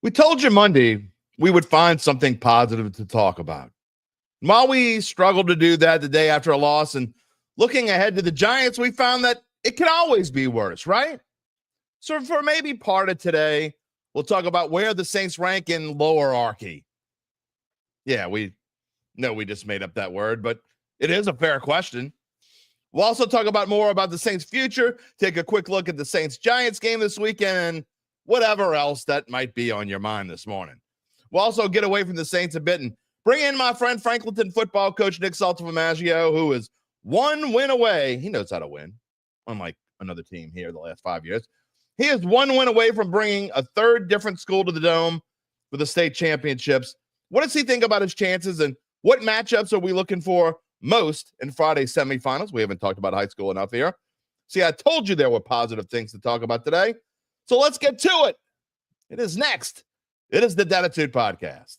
We told you Monday we would find something positive to talk about. While we struggled to do that the day after a loss and looking ahead to the Giants, we found that it can always be worse, right? So for maybe part of today, we'll talk about where the Saints rank in lowerarchy. Yeah, we know we just made up that word, but it is a fair question. We'll also talk about more about the Saints' future, take a quick look at the Saints-Giants game this weekend, and whatever else that might be on your mind this morning. We'll also get away from the Saints a bit and bring in my friend Franklinton football coach Nick Saltaformaggio, who is one win away. He knows how to win, unlike another team here the last 5 years. He is one win away from bringing a third different school to the Dome for the state championships. What does he think about his chances, and what matchups are we looking for most in Friday's semifinals? We haven't talked about high school enough here. See, I told you there were positive things to talk about today. So let's get to it. It is next. It is the Dattitude podcast.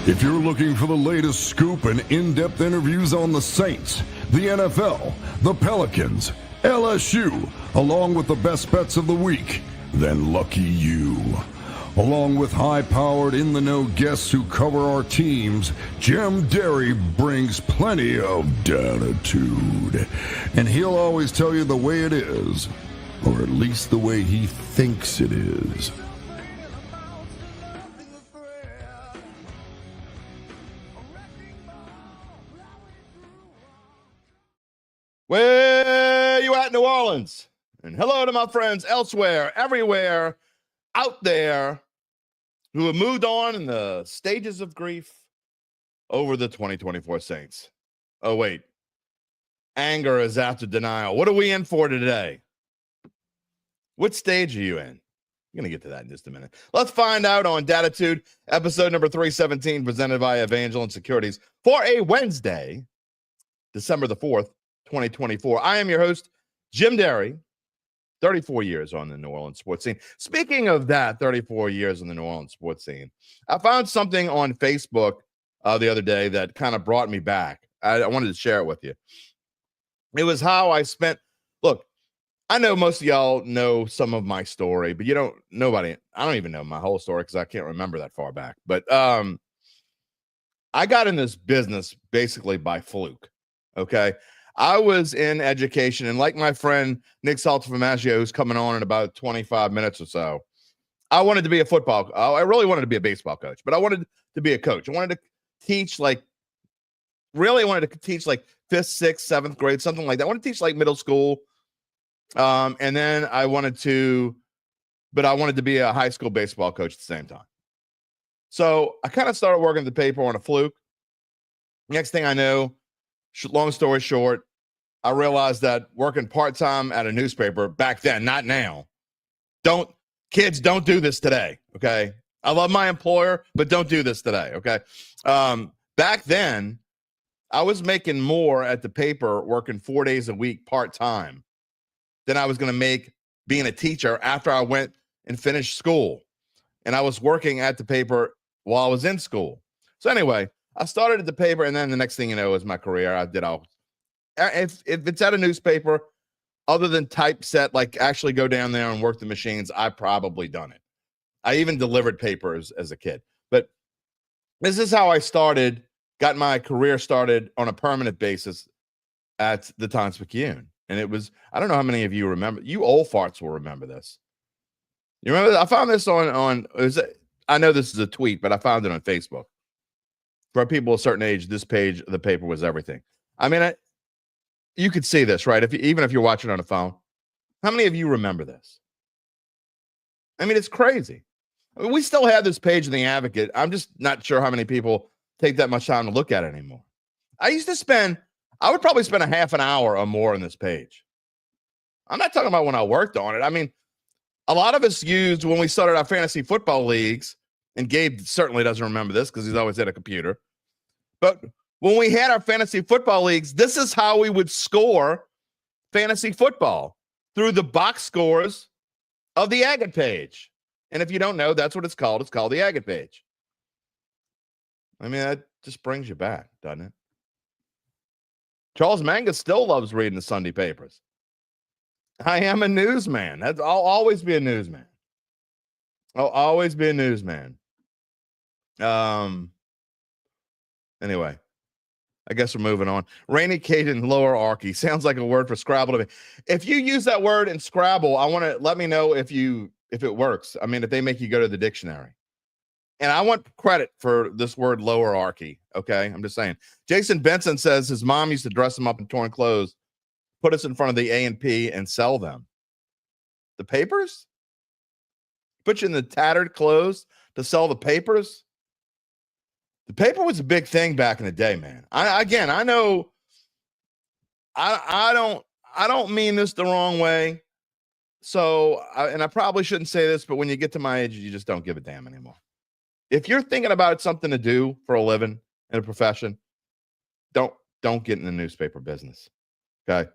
If you're looking for the latest scoop and in-depth interviews on the Saints, the NFL, the Pelicans, LSU, along with the best bets of the week, then lucky you. Along with high-powered, in-the-know guests who cover our teams, Jim Derry brings plenty of Dattitude. And he'll always tell you the way it is, or at least the way he thinks it is. Where you at, New Orleans? And hello to my friends elsewhere, everywhere, out there, who have moved on in the stages of grief over the 2024 Saints. Oh, wait. Anger is after denial. What are we in for today? What stage are you in? I'm going to get to that in just a minute. Let's find out on Dattitude, episode number 317, presented by Evangeline Securities for a Wednesday, December the 4th, 2024. I am your host, Jim Derry. 34 years on the New Orleans sports scene. Speaking of that, 34 years on the New Orleans sports scene, I found something on Facebook the other day that kind of brought me back. I wanted to share it with you. It was how I spent. Look, I know most of y'all know some of my story, but I don't even know my whole story because I can't remember that far back. But I got in this business basically by fluke. Okay. I was in education, and like my friend Nick Saltaformaggio, who's coming on in about 25 minutes or so, I wanted to be I really wanted to be a baseball coach, but I wanted to be a coach. I wanted to teach fifth, 6th, 7th grade, something like that. I wanted to teach like middle school. And then I wanted to be a high school baseball coach at the same time. So I kind of started working at the paper on a fluke. Next thing I know, long story short, I realized that working part-time at a newspaper back then, not now, kids don't do this today, okay? I love my employer, but don't do this today, okay? Back then, I was making more at the paper working 4 days a week part-time than I was going to make being a teacher after I went and finished school. And I was working at the paper while I was in school. So anyway, I started at the paper, and then the next thing you know is my career. I did all. If it's at a newspaper, other than typeset, like actually go down there and work the machines, I've probably done it. I even delivered papers as a kid. But this is how I got my career started on a permanent basis at the Times-Picayune. And it was, I don't know how many of you remember. You old farts will remember this. You remember? I found this I know this is a tweet, but I found it on Facebook. For people a certain age, this page of the paper was everything. I mean, you could see this, right? Even if you're watching on a phone. How many of you remember this? I mean, it's crazy. I mean, we still have this page in the Advocate. I'm just not sure how many people take that much time to look at it anymore. I would probably spend a half an hour or more on this page. I'm not talking about when I worked on it. I mean, a lot of us used when we started our fantasy football leagues, and Gabe certainly doesn't remember this because he's always at a computer. But when we had our fantasy football leagues, this is how we would score fantasy football, through the box scores of the Agate page. And if you don't know, that's what it's called. It's called the Agate page. I mean, that just brings you back, doesn't it? Charles Mangus still loves reading the Sunday papers. I am a newsman. I'll always be a newsman. I'll always be a newsman. Anyway, I guess we're moving on. Rainy Caden Lower Archy sounds like a word for Scrabble to me. If you use that word in Scrabble, I want to let me know if it works. I mean, if they make you go to the dictionary. And I want credit for this word lower archy. Okay. I'm just saying. Jason Benson says his mom used to dress him up in torn clothes, put us in front of the A&P and sell them. The papers? Put you in the tattered clothes to sell the papers? The paper was a big thing back in the day, man. I know I don't mean this the wrong way. So, and I probably shouldn't say this, but when you get to my age, you just don't give a damn anymore. If you're thinking about something to do for a living in a profession, don't get in the newspaper business. Okay.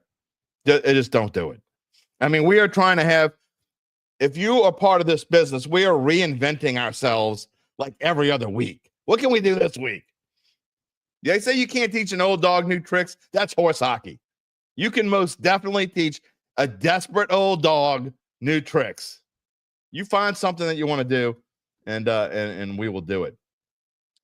Just don't do it. I mean, we are trying to have, if you are part of this business, we are reinventing ourselves like every other week. What can we do this week? They say you can't teach an old dog new tricks. That's horse hockey. You can most definitely teach a desperate old dog new tricks. You find something that you want to do, and we will do it.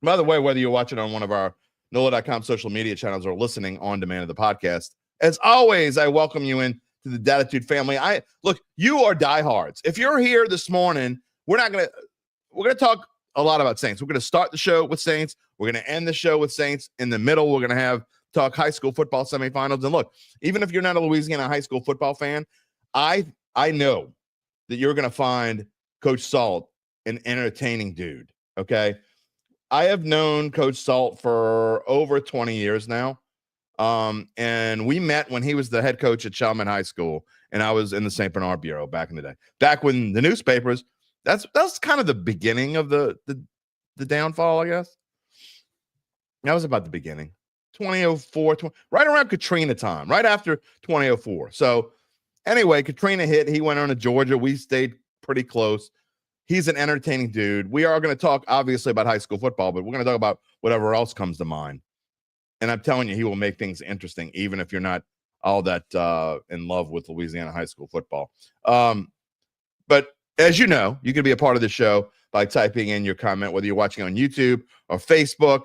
By the way, whether you're watching on one of our NOLA.com social media channels or listening on demand of the podcast, as always, I welcome you in to the Dattitude family. Look, you are diehards. If you're here this morning, we're gonna talk a lot about Saints. We're gonna start the show with Saints. We're gonna end the show with Saints. In the middle, we're gonna talk high school football semifinals. And look, even if you're not a Louisiana high school football fan, I know that you're gonna find Coach Salt an entertaining dude. Okay. I have known Coach Salt for over 20 years now. And we met when he was the head coach at Chalmette High School, and I was in the St. Bernard Bureau back in the day. Back when the newspapers, that's kind of the beginning of the downfall, I guess. That was about the beginning. 2004, right around Katrina time, right after 2004. So anyway, Katrina hit. He went on to Georgia. We stayed pretty close. He's an entertaining dude. We are going to talk, obviously, about high school football, but we're going to talk about whatever else comes to mind. And I'm telling you, he will make things interesting, even if you're not all that in love with Louisiana high school football. But as you know, you can be a part of the show by typing in your comment, whether you're watching on YouTube or Facebook.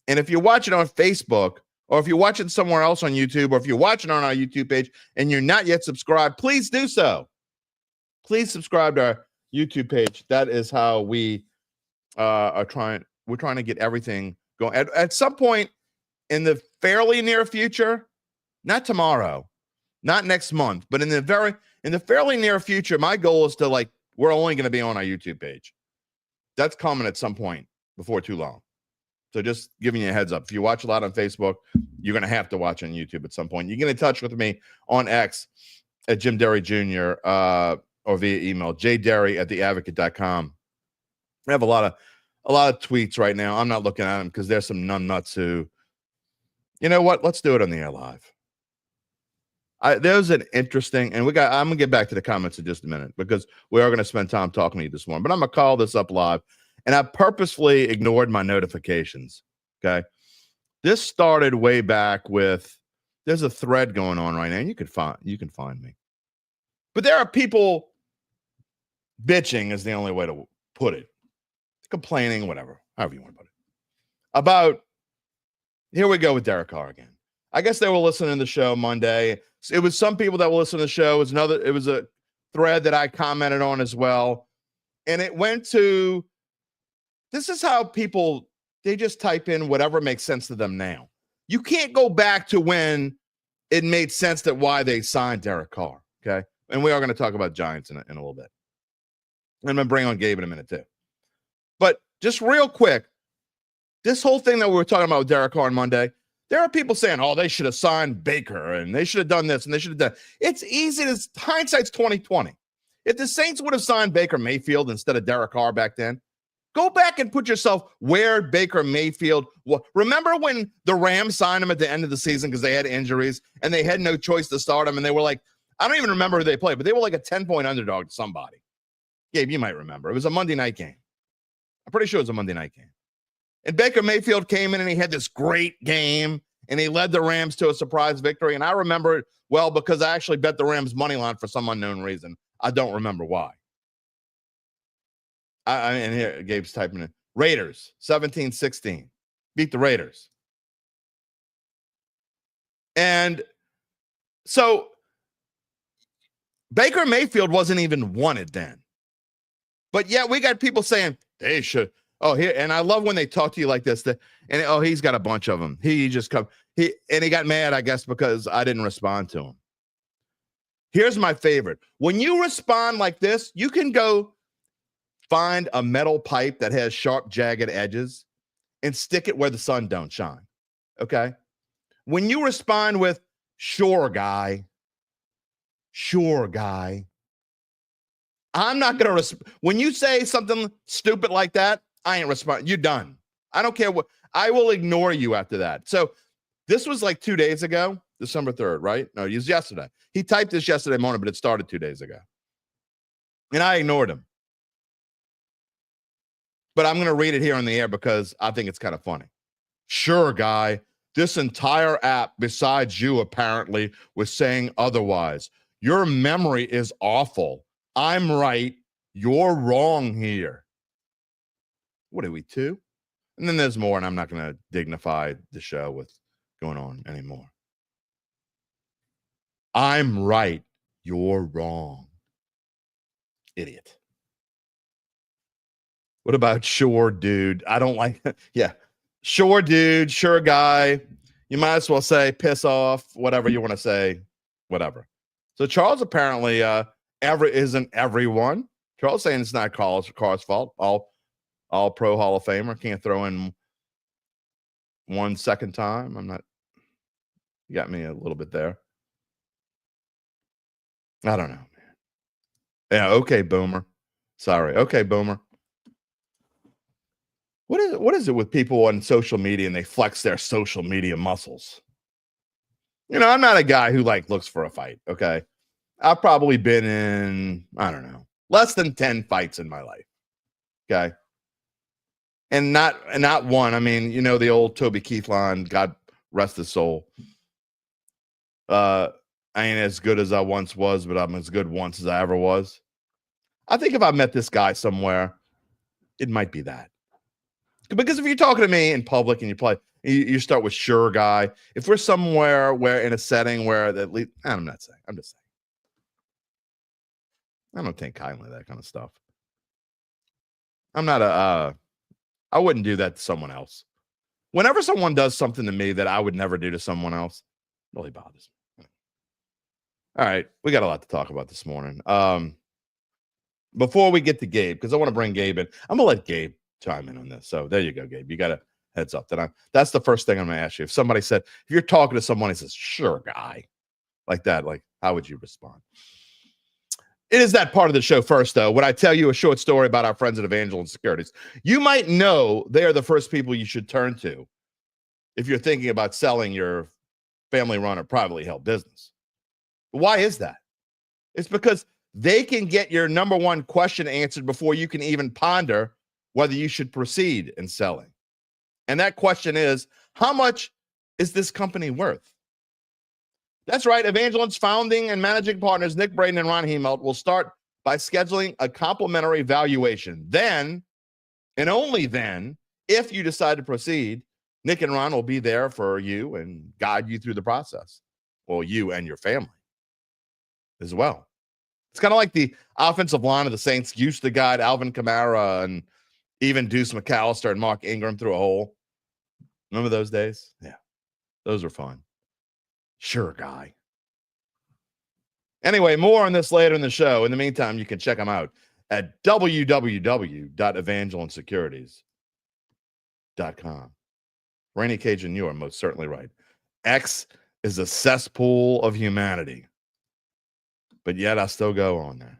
And if you're watching on Facebook, or if you're watching somewhere else on YouTube, or if you're watching on our YouTube page and you're not yet subscribed, please do so. Please subscribe to our YouTube page. That is how we we're trying to get everything going. At some point in the fairly near future, not tomorrow, not next month, but in the fairly near future, my goal is to we're only going to be on our YouTube page. That's coming at some point before too long. So just giving you a heads up. If you watch a lot on Facebook, you're going to have to watch on YouTube at some point. You get in touch with me on X at Jim Derry Jr. Or via email, jderry@theadvocate.com. I have a lot of tweets right now. I'm not looking at them because there's some numbnuts who, you know what? Let's do it on the air live. There's an interesting, and I'm gonna get back to the comments in just a minute because we are gonna spend time talking to you this morning. But I'm gonna call this up live, and I purposefully ignored my notifications. Okay, this started way back with. There's a thread going on right now, and you can find me. But there are people bitching is the only way to put it. Complaining, whatever, however you want to put it. About, here we go with Derek Carr again. I guess they were listening to the show Monday. It was some people that were listening to the show. It was a thread that I commented on as well. And it went to, this is how people, they just type in whatever makes sense to them now. You can't go back to when it made sense that why they signed Derek Carr, okay? And we are going to talk about Giants in a little bit. I'm going to bring on Gabe in a minute too. But just real quick, this whole thing that we were talking about with Derek Carr on Monday, there are people saying, oh, they should have signed Baker and they should have done this and they should have done. It's easy. Hindsight's 20/20. If the Saints would have signed Baker Mayfield instead of Derek Carr back then, go back and put yourself where Baker Mayfield was. Remember when the Rams signed him at the end of the season because they had injuries and they had no choice to start him, and they were like, I don't even remember who they played, but they were like a 10-point underdog to somebody. Gabe, you might remember. It was a Monday night game. I'm pretty sure it was a Monday night game. And Baker Mayfield came in and he had this great game and he led the Rams to a surprise victory. And I remember it well because I actually bet the Rams money line for some unknown reason. I don't remember why. And here, Gabe's typing in. Raiders, 17-16. Beat the Raiders. And so Baker Mayfield wasn't even wanted then. But yet we got people saying they should. Oh, here. And I love when they talk to you like this. He's got a bunch of them. He just come. He got mad, I guess, because I didn't respond to him. Here's my favorite. When you respond like this, you can go find a metal pipe that has sharp, jagged edges and stick it where the sun don't shine. Okay? When you respond with, sure, guy, I'm not going to when you say something stupid like that, I ain't responding. You're done. I don't care what. I will ignore you after that. So this was like 2 days ago, December 3rd, right? No, it was yesterday. He typed this yesterday morning, but it started 2 days ago. And I ignored him. But I'm going to read it here on the air because I think it's kind of funny. Sure, guy. This entire app, besides you, apparently, was saying otherwise. Your memory is awful. I'm right. You're wrong here. What are we, 2? And then there's more, and I'm not going to dignify the show with going on anymore. I'm right. You're wrong. Idiot. What about sure, dude? I don't like it. Yeah. Sure, dude. Sure, guy. You might as well say piss off, whatever you want to say, whatever. So Charles apparently isn't everyone. Charles saying it's not Carr's fault. All pro Hall of Famer. Can't throw in 1 second time. I'm not. You got me a little bit there. I don't know, man. Yeah, okay, Boomer. Sorry. Okay, Boomer. What is it with people on social media and they flex their social media muscles? You know, I'm not a guy who looks for a fight, okay? I've probably been in, I don't know, less than 10 fights in my life. Okay? And not one. I mean, you know, the old Toby Keith line, God rest his soul. I ain't as good as I once was, but I'm as good once as I ever was. I think if I met this guy somewhere, it might be that. Because if you're talking to me in public and you start with sure, guy. If we're somewhere where in a setting where at least, I'm not saying. I'm just saying. I don't take kindly that kind of stuff. I'm not I wouldn't do that to someone else. Whenever someone does something to me that I would never do to someone else, it really bothers me. All right, we got a lot to talk about this morning. Before we get to Gabe, because I want to bring Gabe in, I'm gonna let Gabe chime in on this. So there you go, Gabe. You got a heads up that's the first thing I'm gonna ask you. If somebody said, if you're talking to someone who says, sure, guy, like that, how would you respond? It is that part of the show first, though. When I tell you a short story about our friends at Evangeline Securities, you might know they are the first people you should turn to if you're thinking about selling your family-run or privately held business. Why is that? It's because they can get your number one question answered before you can even ponder whether you should proceed in selling. And that question is, how much is this company worth? That's right. Evangeline's founding and managing partners, Nick Braden and Ron Hemelt, will start by scheduling a complimentary valuation. Then, and only then, if you decide to proceed, Nick and Ron will be there for you and guide you through the process. Well, you and your family as well. It's kind of like the offensive line of the Saints used to guide Alvin Kamara and even Deuce McAllister and Mark Ingram through a hole. Remember those days? Yeah, those were fun. Sure, guy. Anyway, more on this later in the show. In the meantime, you can check them out at www.evangelinesecurities.com. Rainy Cajun, you are most certainly right. X is a cesspool of humanity. But yet I still go on there.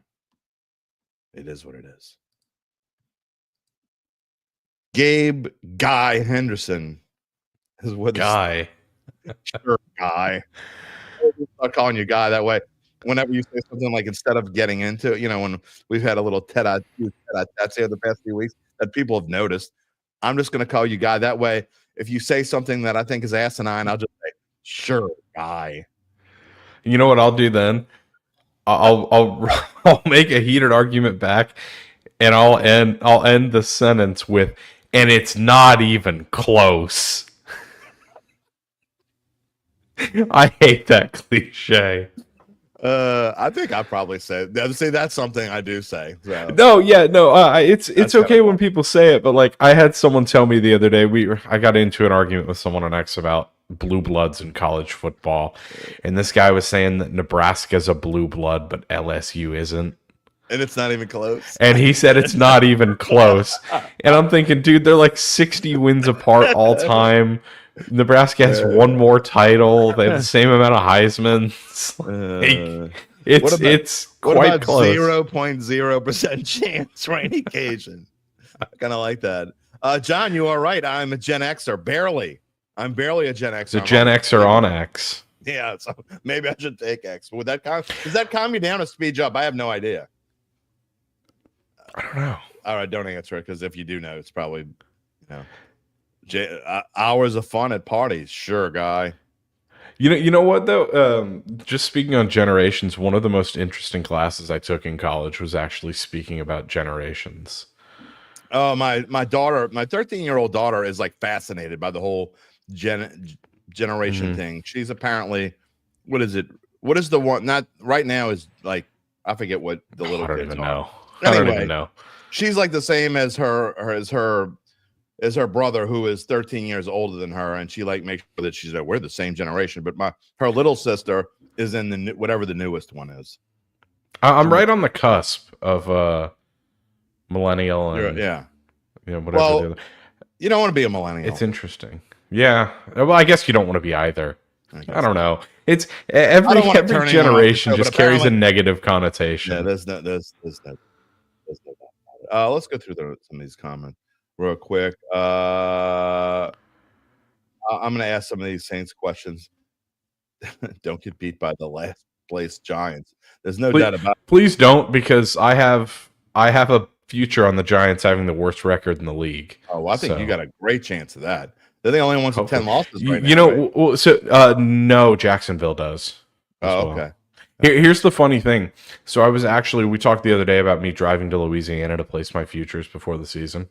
It is what it is. Gabe Guy Henderson is with Guy. Sure, Guy. I'll calling you Guy that way. Whenever you say something instead of getting into it, when we've had a little tete-a-tete the past few weeks that people have noticed, I'm just going to call you Guy that way. If you say something that I think is asinine, I'll just say, sure, Guy. You know what I'll do then? I'll make a heated argument back, And I'll end the sentence with, and it's not even close. I hate that cliche. I think I probably say that's something I do say. So. No, it's okay when fun. people say it, but like I had someone tell me the other day, I got into an argument with someone on X about blue bloods in college football, and this guy was saying that Nebraska's a blue blood, but LSU isn't. And it's not even close. And he said it's not even close. And I'm thinking, dude, they're like 60 wins apart all time. Nebraska has one more title. They have the same amount of Heisman's. It's quite close. 0.0% chance for any occasion. I kind of like that. John, you are right. I'm a Gen Xer, barely. I'm barely a Gen Xer. It's a Gen Xer on X. Yeah, so maybe I should take X. Would that does that calm you down or speed you up? I have no idea. I don't know. All right, don't answer it because if you do know, it's probably hours of fun at parties. Sure, guy. You know what though? Just speaking on generations, one of the most interesting classes I took in college was actually speaking about generations. Oh, my daughter, my 13-year-old daughter is like fascinated by the whole generation thing. She's apparently, what is it? What is the one? Not right now is like I forget what the little. I don't even know. Anyway, I don't even know. She's like the same as her brother, who is 13 years older than her, and she like makes sure that she's like, we're the same generation. But her little sister is in the whatever the newest one is. I'm right on the cusp of millennial and whatever. Well, you don't want to be a millennial. It's interesting. Yeah. Well, I guess you don't want to be either. I don't know. It's every generation just carries a negative connotation. Yeah, there's no. Let's go through some of these comments real quick. I'm going to ask some of these Saints questions. Don't get beat by the last place Giants. There's no doubt about it. Please don't, because I have a future on the Giants having the worst record in the league. Oh, well, I think you got a great chance of that. They're the only ones with 10 losses right now. You know, right? So no, Jacksonville does. Oh, okay. Here's the funny thing. So we talked the other day about me driving to Louisiana to place my futures before the season.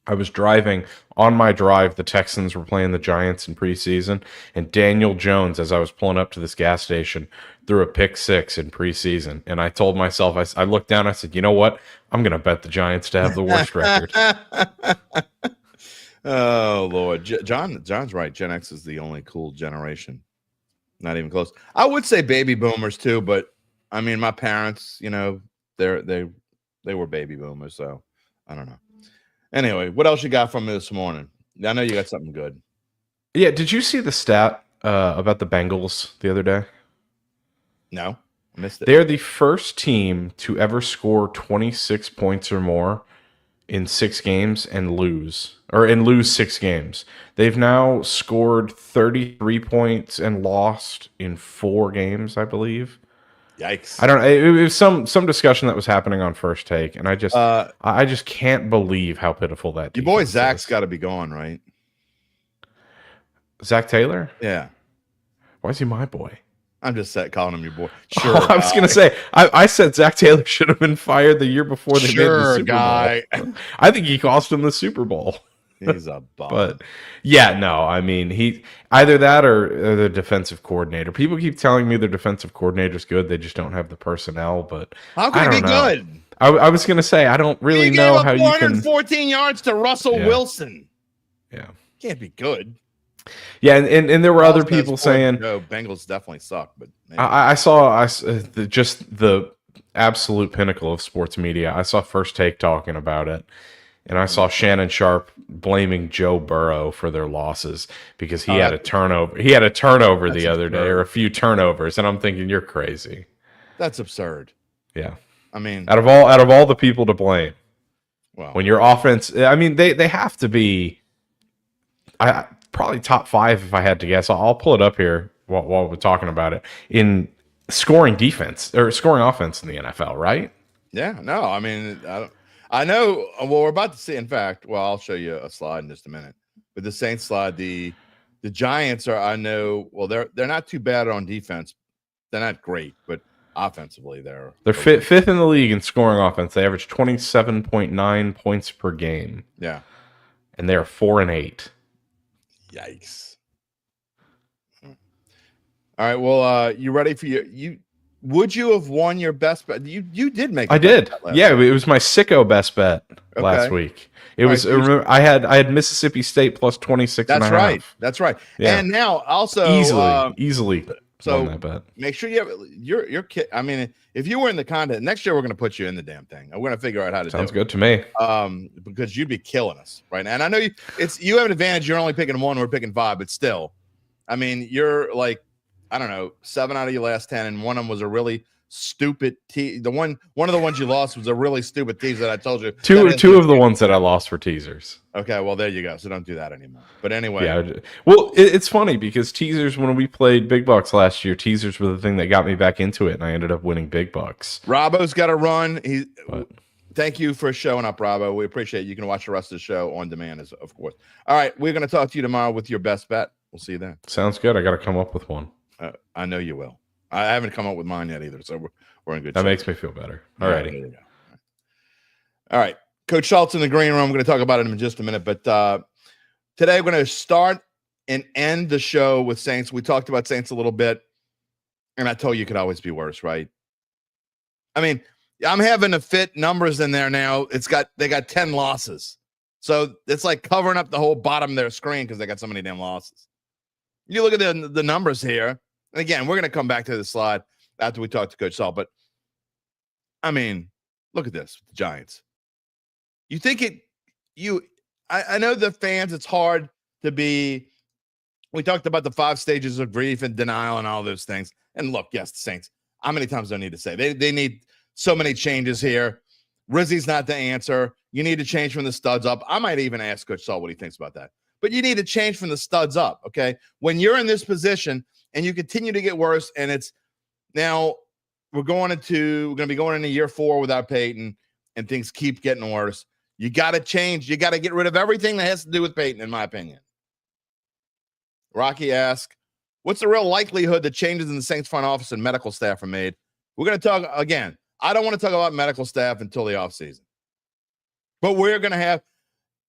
I was driving. On my drive, the Texans were playing the Giants in preseason, and Daniel Jones, as I was pulling up to this gas station, threw a pick six in preseason. And I told myself, I looked down, I said, you know what? I'm going to bet the Giants to have the worst record. Oh, Lord. John's right. Gen X is the only cool generation. Not even close. I would say baby boomers too, but I mean, my parents, they were baby boomers, so I don't know. Anyway, what else you got from me this morning? I know you got something good. Yeah, did you see the stat about the Bengals the other day? No, I missed it. They're the first team to ever score 26 points or more in 6 games and lose 6 games. They've now scored 33 points and lost in 4 games, I believe. Yikes! I don't know. It was some discussion that was happening on First Take, and I just can't believe how pitiful that. Your boy Zach's got to be gone, right? Zach Taylor? Yeah. Why is he my boy? I'm just calling him your boy. Sure. I was gonna say I said Zach Tayller should have been fired the year before they made the Super Bowl. I think he cost him the Super Bowl. He's a bum. But yeah, no, I mean he either that or the defensive coordinator. People keep telling me their defensive coordinator's good, they just don't have the personnel. But how can he be good? I was gonna say I don't really know how you can. 414 yards to Russell Wilson. Yeah, can't be good. Yeah, and there were other people saying no, Bengals definitely suck, but I saw just the absolute pinnacle of sports media. I saw First Take talking about it, and I saw Shannon Sharp blaming Joe Burrow for their losses because he had a turnover. He had a turnover the other day, or a few turnovers, and I'm thinking you're crazy. That's absurd. Yeah, I mean, out of all the people to blame, well, when your offense, I mean, they have to be. Probably top 5 if I had to guess. I'll pull it up here while we're talking about it in scoring defense or scoring offense in the NFL, right? Yeah, no, I mean, I know. Well, we're about to see. In fact, I'll show you a slide in just a minute. But the Saints slide, the Giants are. I know. Well, they're not too bad on defense. They're not great, but offensively, they're fifth in the league in scoring offense. They average 27.9 points per game. Yeah. And they are 4-8. Yikes. All right. Well, you ready for would you have won your best bet? You did make. I did. Yeah, it was my sicko best bet last week. It was. Remember, I had Mississippi State plus 26. That's right. That's right. Yeah. And now also easily. So won that bet. Make sure you have your kid. I mean, if you were in the content next year, we're going to put you in the damn thing. We're going to figure out how to. Sounds good to me. Because you'd be killing us right now. And I know you have an advantage. You're only picking 1. We're picking 5, but still, I mean, you're like, I don't know, 7 out of your last 10, and one of them was a really stupid tease. One of the ones you lost was a really stupid tease that I told you. Two of the ones that I lost were teasers. Okay, well there you go. So don't do that anymore. But anyway, yeah. Well, it's funny because teasers, when we played big bucks last year, teasers were the thing that got me back into it, and I ended up winning big bucks. Robbo's got to run. Thank you for showing up, Robbo. We appreciate it. You can watch the rest of the show on demand, of course. All right, we're going to talk to you tomorrow with your best bet. We'll see you then. Sounds good. I got to come up with one. I know you will. I haven't come up with mine yet either, so we're in good shape. That makes me feel better. All righty. All right. Coach Schultz in the green room. I'm going to talk about it in just a minute, but today we're going to start and end the show with Saints. We talked about Saints a little bit, and I told you it could always be worse, right? I mean, I'm having to fit numbers in there now. They got 10 losses. So it's like covering up the whole bottom of their screen because they got so many damn losses. You look at the numbers here. And again, we're going to come back to the slide after we talk to Coach Salt. But, I mean, look at this, the Giants. You think I know the fans, it's hard to be. We talked about the 5 stages of grief and denial and all those things. And look, yes, the Saints. How many times do I need to say? They need so many changes here. Rizzi's not the answer. You need to change from the studs up. I might even ask Coach Salt what he thinks about that. But you need to change from the studs up, okay? When you're in this position and you continue to get worse, and it's now we're going to be going into year 4 without Peyton, and things keep getting worse. You got to change. You got to get rid of everything that has to do with Peyton, in my opinion. Rocky asks, what's the real likelihood that changes in the Saints front office and medical staff are made? We're going to talk again. I don't want to talk about medical staff until the offseason. But we're going to have,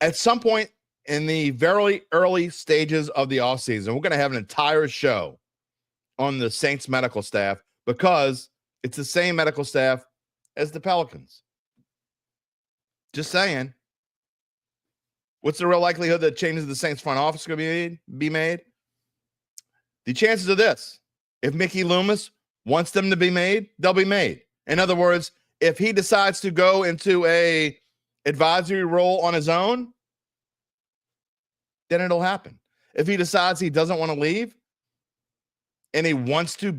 at some point in the very early stages of the offseason, we're going to have an entire show on the Saints medical staff because it's the same medical staff as the Pelicans. Just saying. What's the real likelihood that changes in the Saints front office are going to be made? The chances of this, if Mickey Loomis wants them to be made, they'll be made. In other words, if he decides to go into a advisory role on his own, then it'll happen. If he decides he doesn't want to leave and he wants to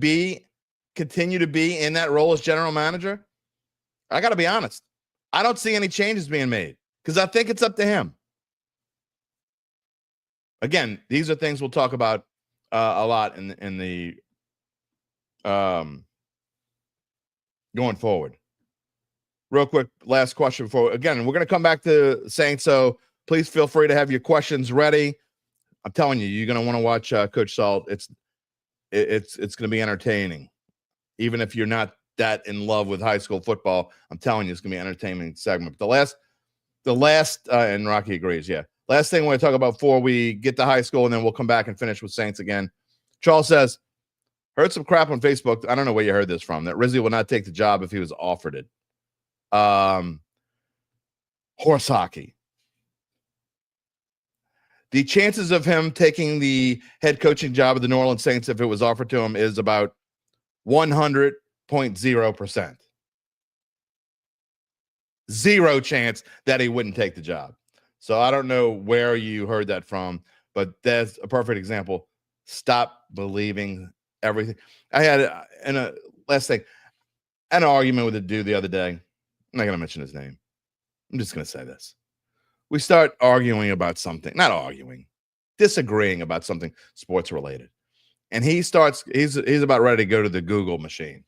continue to be in that role as general manager, I got to be honest. I don't see any changes being made because I think it's up to him. Again, these are things we'll talk about a lot in the going forward. Real quick, last question before, again, we're going to come back to Saints, so please feel free to have your questions ready. I'm telling you, you're going to want to watch Coach Salt. It's going to be entertaining. Even if you're not that in love with high school football, I'm telling you, it's going to be an entertaining segment. But the last, and Rocky agrees, yeah. Last thing we're going to talk about before we get to high school, and then we'll come back and finish with Saints again. Charles says, heard some crap on Facebook. I don't know where you heard this from, that Rizzi will not take the job if he was offered it. Horse hockey. The chances of him taking the head coaching job of the New Orleans Saints if it was offered to him is about 100.0%. Zero chance that he wouldn't take the job. So I don't know where you heard that from, but that's a perfect example. Stop believing everything. I had, last thing, I had an argument with a dude the other day. I'm not going to mention his name. I'm just going to say this. We start arguing about something, not arguing, disagreeing about something sports related. And he's about ready to go to the Google machine.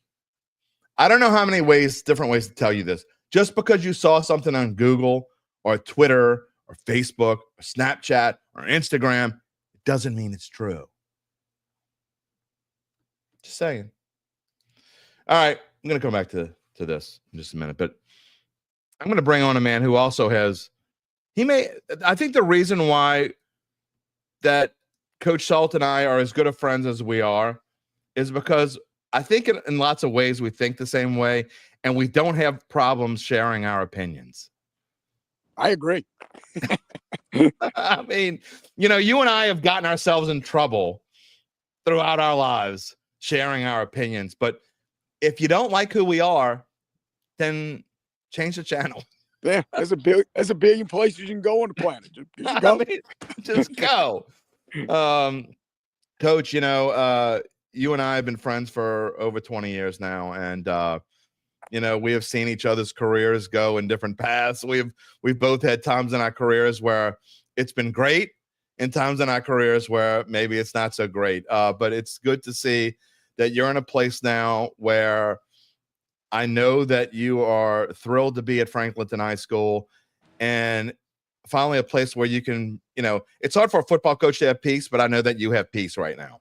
I don't know how many different ways to tell you this. Just because you saw something on Google or Twitter or Facebook or Snapchat or Instagram, it doesn't mean it's true. Just saying. All right. I'm going to come back to this in just a minute, but I'm going to bring on a man who also has, I think the reason why that Coach Salt and I are as good of friends as we are is because I think in lots of ways we think the same way, and we don't have problems sharing our opinions. I agree. I mean, you and I have gotten ourselves in trouble throughout our lives sharing our opinions, but if you don't like who we are, then change the channel. Yeah, there's a billion places you can go on the planet. Just go. I mean, just go. Coach, you and I have been friends for over 20 years now, and we have seen each other's careers go in different paths. We've both had times in our careers where it's been great, and times in our careers where maybe it's not so great. But it's good to see that you're in a place now where I know that you are thrilled to be at Franklinton High School, and finally a place where you can, it's hard for a football coach to have peace, but I know that you have peace right now.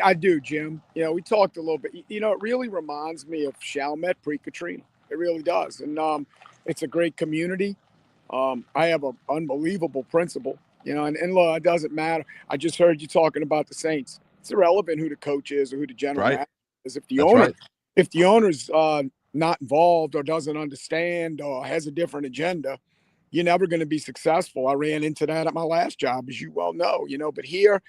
I do, Jim. We talked a little bit. It really reminds me of Chalmette pre-Katrina. It really does. And it's a great community. I have an unbelievable principal, and look, it doesn't matter. I just heard you talking about the Saints. It's irrelevant who the coach is or who the general manager is. If the owner's not involved or doesn't understand or has a different agenda, you're never going to be successful. I ran into that at my last job, as you well know, but here,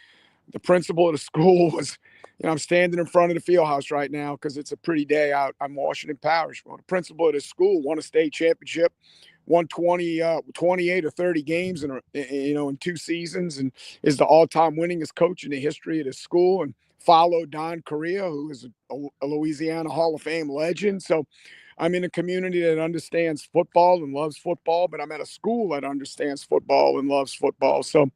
the principal of the school was, I'm standing in front of the field house right now because it's a pretty day out. I'm Washington Parish. Well, the principal of the school won a state championship, won 28 or 30 games in 2 seasons, and is the all-time winningest coach in the history of the school, and followed Don Correa, who is a Louisiana Hall of Fame legend. So I'm in a community that understands football and loves football, but I'm at a school that understands football and loves football. So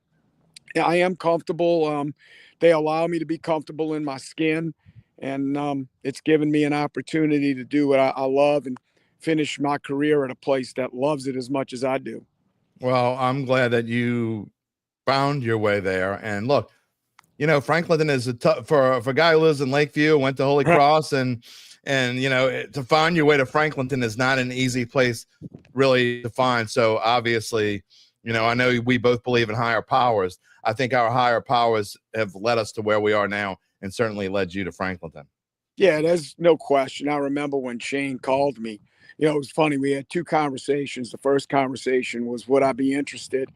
yeah, I am comfortable. They allow me to be comfortable in my skin, and it's given me an opportunity to do what I love and finish my career at a place that loves it as much as I do. Well, I'm glad that you found your way there. And look, Franklinton is for a guy who lives in Lakeview, went to Holy Cross, and to find your way to Franklinton is not an easy place really to find. So obviously, I know we both believe in higher powers. I think our higher powers have led us to where we are now, and certainly led you to Franklinton. Yeah, there's no question. I remember when Shane called me, it was funny. We had 2 conversations. The first conversation was, would I be interested?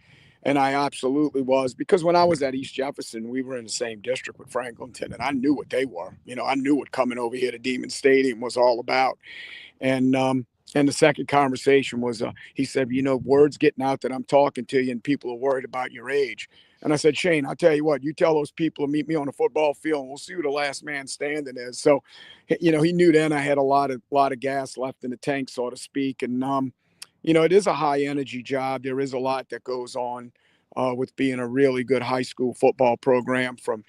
And I absolutely was, because when I was at East Jefferson, we were in the same district with Franklinton, and I knew what they were. I knew what coming over here to Demon Stadium was all about. And the second conversation was, he said, word's getting out that I'm talking to you and people are worried about your age. And I said, Shane, I'll tell you what, you tell those people to meet me on the football field and we'll see who the last man standing is. So, he knew then I had a lot of gas left in the tank, so to speak. And, it is a high energy job. There is a lot that goes on with being a really good high school football program, from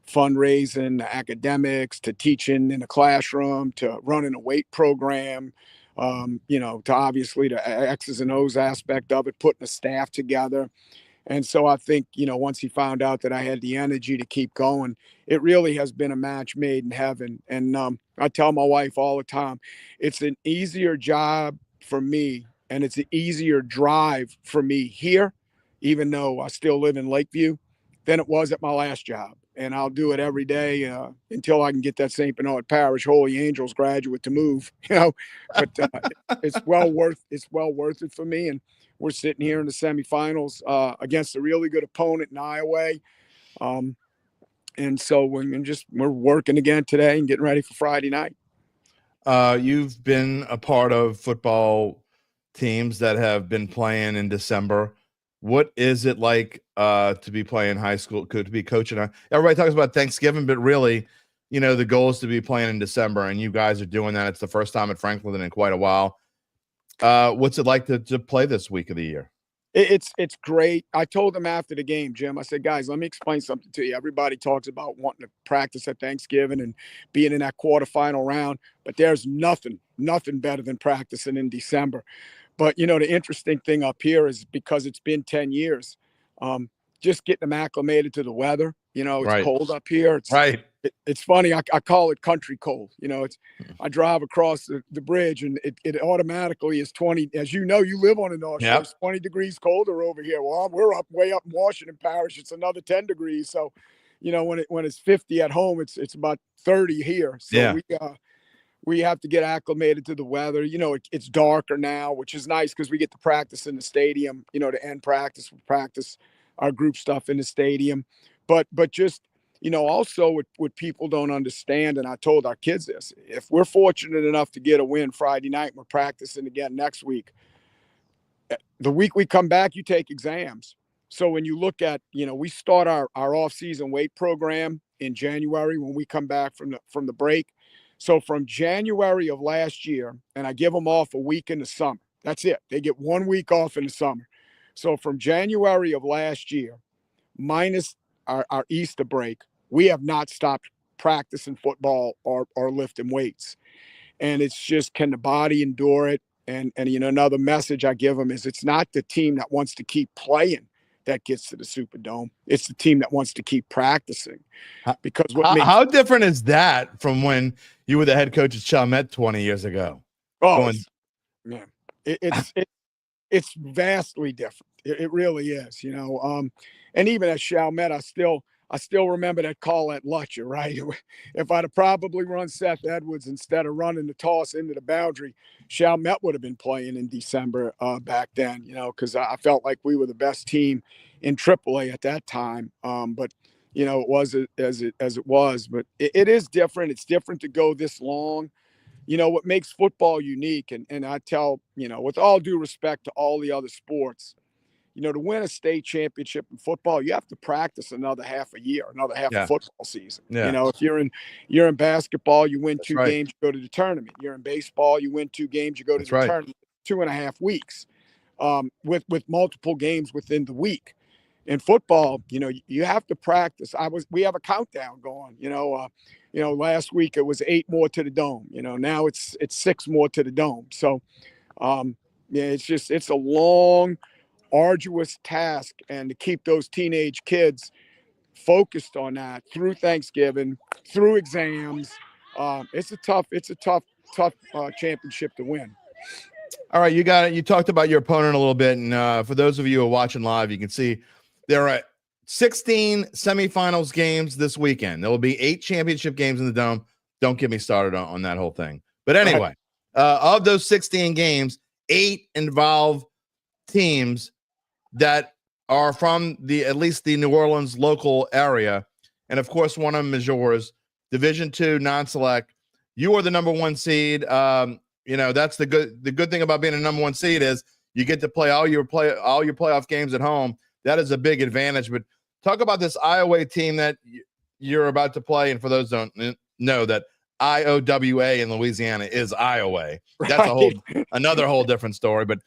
fundraising to academics to teaching in the classroom to running a weight program. To obviously the X's and O's aspect of it, putting a staff together. And so I think, once he found out that I had the energy to keep going, it really has been a match made in heaven. And I tell my wife all the time, it's an easier job for me, and it's an easier drive for me here, even though I still live in Lakeview, than it was at my last job. And I'll do it every day until I can get that St. Bernard Parish Holy Angels graduate to move, But it's well worth it for me. And we're sitting here in the semifinals against a really good opponent in Iowa. And so we're working again today and getting ready for Friday night. You've been a part of football teams that have been playing in December. What is it like to be playing high school, to be coaching? Everybody talks about Thanksgiving, but really, the goal is to be playing in December, and you guys are doing that. It's the first time at Franklinton in quite a while. What's it like to play this week of the year? It's great. I told them after the game, Jim, I said, guys, let me explain something to you. Everybody talks about wanting to practice at Thanksgiving and being in that quarterfinal round, but there's nothing better than practicing in December. But, the interesting thing up here is, because it's been 10 years, just getting them acclimated to the weather. It's cold up here. It's It's funny. I call it country cold. I drive across the bridge and it automatically is 20. As you know, you live on the North Shore. Yep. It's 20 degrees colder over here. Well, we're way up in Washington Parish. It's another 10 degrees. So, when it's 50 at home, it's about 30 here. So Yeah. we have to get acclimated to the weather. It's darker now, which is nice because we get to practice in the stadium. To end practice, we practice our group stuff in the stadium. But just, also what people don't understand, and I told our kids this, if we're fortunate enough to get a win Friday night, we're practicing again next week. The week we come back, you take exams. So when you look at, we start our off-season weight program in January when we come back from the break. So from January of last year, and I give them off a week in the summer. That's it. They get 1 week off in the summer. So from January of last year, minus our Easter break, we have not stopped practicing football or lifting weights. And it's just, can the body endure it? And another message I give them is, it's not the team that wants to keep playing that gets to the Superdome. It's the team that wants to keep practicing. Because how different is that from when you were the head coach at Chalmette 20 years ago? Oh, man, it's vastly different. It really is, and even at Chalmette, I still remember that call at Lutcher, right? If I'd have probably run Seth Edwards instead of running the toss into the boundary, Chalmette would have been playing in December back then, because I felt like we were the best team in AAA at that time. But it was as it was. But it is different. It's different to go this long. What makes football unique, and I tell, with all due respect to all the other sports, to win a state championship in football, you have to practice another half a year, another half a football season. Yeah. If you're in basketball, you win two right. games, you go to the tournament. You're in baseball, you win 2 games, you go to the tournament. 2.5 weeks, with multiple games within the week. In football, you have to practice. We have a countdown going. Last week it was 8 more to the dome. Now it's 6 more to the dome. So, it's a long, arduous task, and to keep those teenage kids focused on that through Thanksgiving, through exams, it's a tough championship to win. All right, you got it. You talked about your opponent a little bit, and for those of you who are watching live, you can see there are 16 semifinals games this weekend. There will be 8 championship games in the Dome. Don't get me started on that whole thing. But anyway, of those 16 games, 8 involve teams that are from at least the New Orleans local area. And of course, one of them is yours, Division II non-select. You are the number 1 seed. That's the good thing about being a number 1 seed is you get to play all your playoff games at home. That is a big advantage. But talk about this Iowa team that you're about to play. And for those who don't know, that IOWA in Louisiana is Iowa. That's another whole different story. But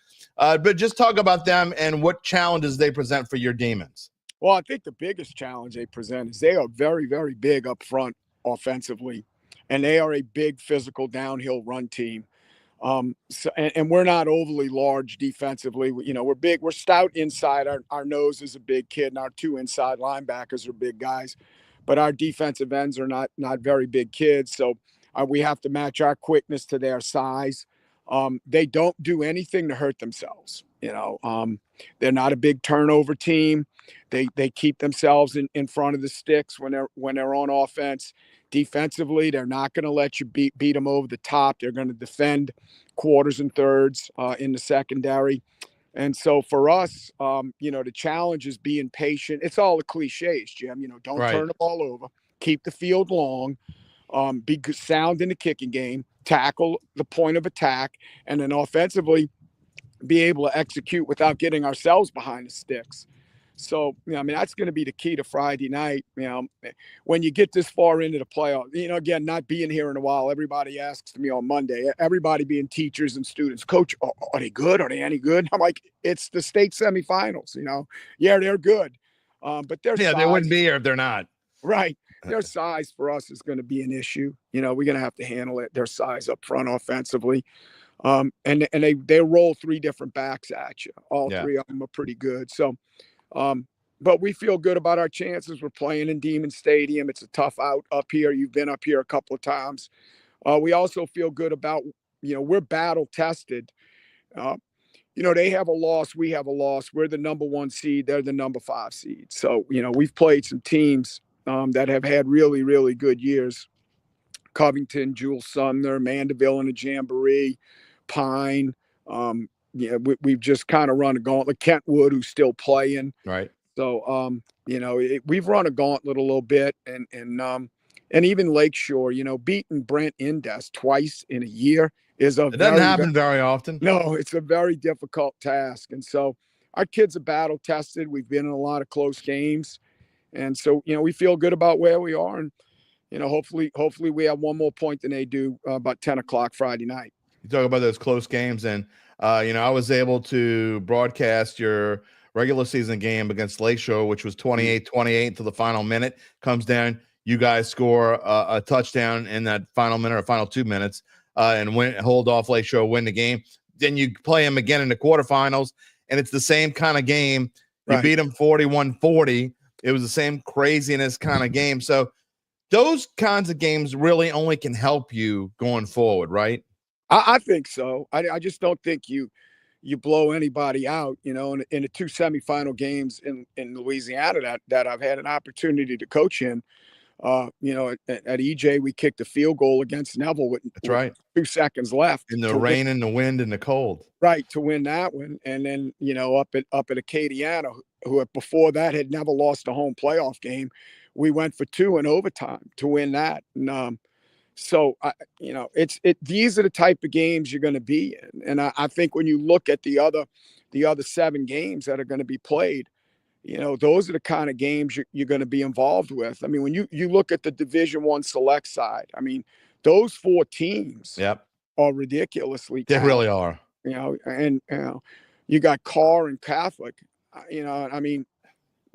just talk about them and what challenges they present for your Demons. Well, I think the biggest challenge they present is they are very, very big up front offensively, and they are a big physical downhill run team. And we're not overly large defensively. We're big. We're stout inside. Our nose is a big kid, and our 2 inside linebackers are big guys. But our defensive ends are not very big kids. So we have to match our quickness to their size. They don't do anything to hurt themselves. They're not a big turnover team. They keep themselves in front of the sticks when they're on offense. Defensively, they're not going to let you beat them over the top. They're going to defend quarters and thirds in the secondary. And so for us, the challenge is being patient. It's all the cliches, Jim. Don't turn the ball over. Keep the field long. Be sound in the kicking game. Tackle the point of attack. And then offensively, be able to execute without getting ourselves behind the sticks. So, that's going to be the key to Friday night. When you get this far into the playoff, again, not being here in a while, everybody asks me on Monday, everybody being teachers and students, Coach, are they good? Are they any good? I'm like, it's the state semifinals, Yeah, they're good. But their size, they wouldn't be here if they're not. Right. Their size for us is going to be an issue. We're going to have to handle it. Their size up front offensively. And they roll 3 different backs at you. All 3 of them are pretty good. So, but we feel good about our chances. We're playing in Demon Stadium. It's a tough out up here. You've been up here a couple of times. We also feel good about, we're battle tested. They have a loss. We have a loss. We're the number 1 seed. They're the number 5 seed. So, we've played some teams that have had really, really good years. Covington, Jules Sumner, Mandeville in a Jamboree, Pine. We've just kind of run a gauntlet. Kentwood, who's still playing. Right. So, we've run a gauntlet a little bit, and even Lakeshore, beating Brent Indes twice in a year is it doesn't happen very often. No, it's a very difficult task. And so our kids are battle tested. We've been in a lot of close games. And so, we feel good about where we are. And, hopefully we have one more point than they do about 10 o'clock Friday night. You talk about those close games. And, I was able to broadcast your regular season game against Lakeshore, which was 28-28 to the final minute. Comes down, you guys score a touchdown in that final minute or final 2 minutes. And hold off Lakeshore, win the game. Then you play them again in the quarterfinals, and it's the same kind of game. You beat them 41-40. It was the same craziness kind of game. So those kinds of games really only can help you going forward, right? I think so. I just don't think you blow anybody out, in the 2 semifinal games in Louisiana that I've had an opportunity to coach in. At EJ, we kicked a field goal against Neville with 2 seconds left. In the rain and the wind and the cold. Right, to win that one. And then, up at Acadiana, who before that had never lost a home playoff game, we went for 2 in overtime to win that. And so, these are the type of games you're going to be in. And I think when you look at the other 7 games that are going to be played, those are the kind of games you're going to be involved with. I mean, when you look at the Division I select side, I mean, those 4 teams are ridiculously talented. They really are. And you got Carr and Catholic. I mean,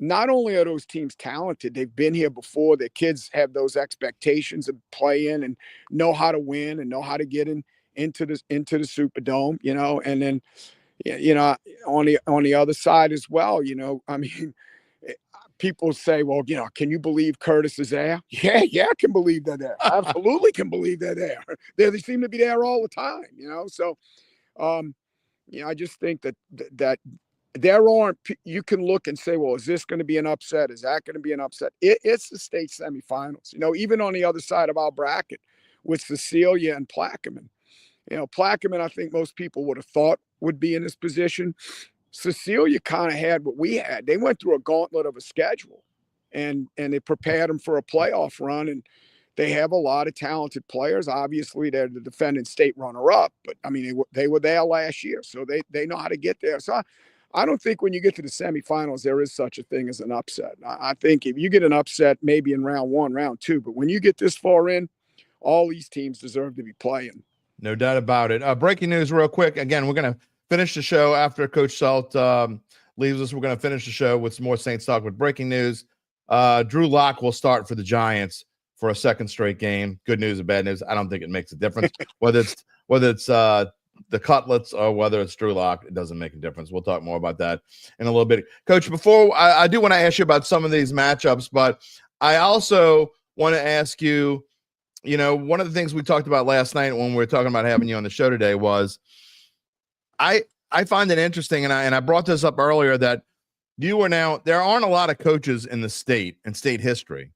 not only are those teams talented, they've been here before. Their kids have those expectations of playing and know how to win and know how to get into the Superdome. And then. On the other side as well, I mean, people say, well, can you believe Curtis is there? Yeah, I can believe they're there. I absolutely can believe they're there. They seem to be there all the time, So, I just think that there aren't. You can look and say, well, is this going to be an upset? Is that going to be an upset? It's the state semifinals. Even on the other side of our bracket with Cecilia and Plaquemine. Plaquemine, I think most people would have thought would be in this position. Cecilia kind of had what we had. They went through a gauntlet of a schedule, and they prepared them for a playoff run. And they have a lot of talented players. Obviously, they're the defending state runner-up, but I mean, they were there last year, so they know how to get there. So I don't think when you get to the semifinals, there is such a thing as an upset. I think if you get an upset, maybe in round 1, round 2, but when you get this far in, all these teams deserve to be playing. No doubt about it. Breaking news real quick. Again, we're going to finish the show after Coach Salt leaves us. We're going to finish the show with some more Saints talk with breaking news. Drew Lock will start for the Giants for a second straight game. Good news and bad news. I don't think it makes a difference. whether it's the Cutlets or whether it's Drew Lock, it doesn't make a difference. We'll talk more about that in a little bit. Coach, before I do want to ask you about some of these matchups, but I also want to ask you, one of the things we talked about last night when we were talking about having you on the show today was I find it interesting, and I brought this up earlier, that there aren't a lot of coaches in the state and state history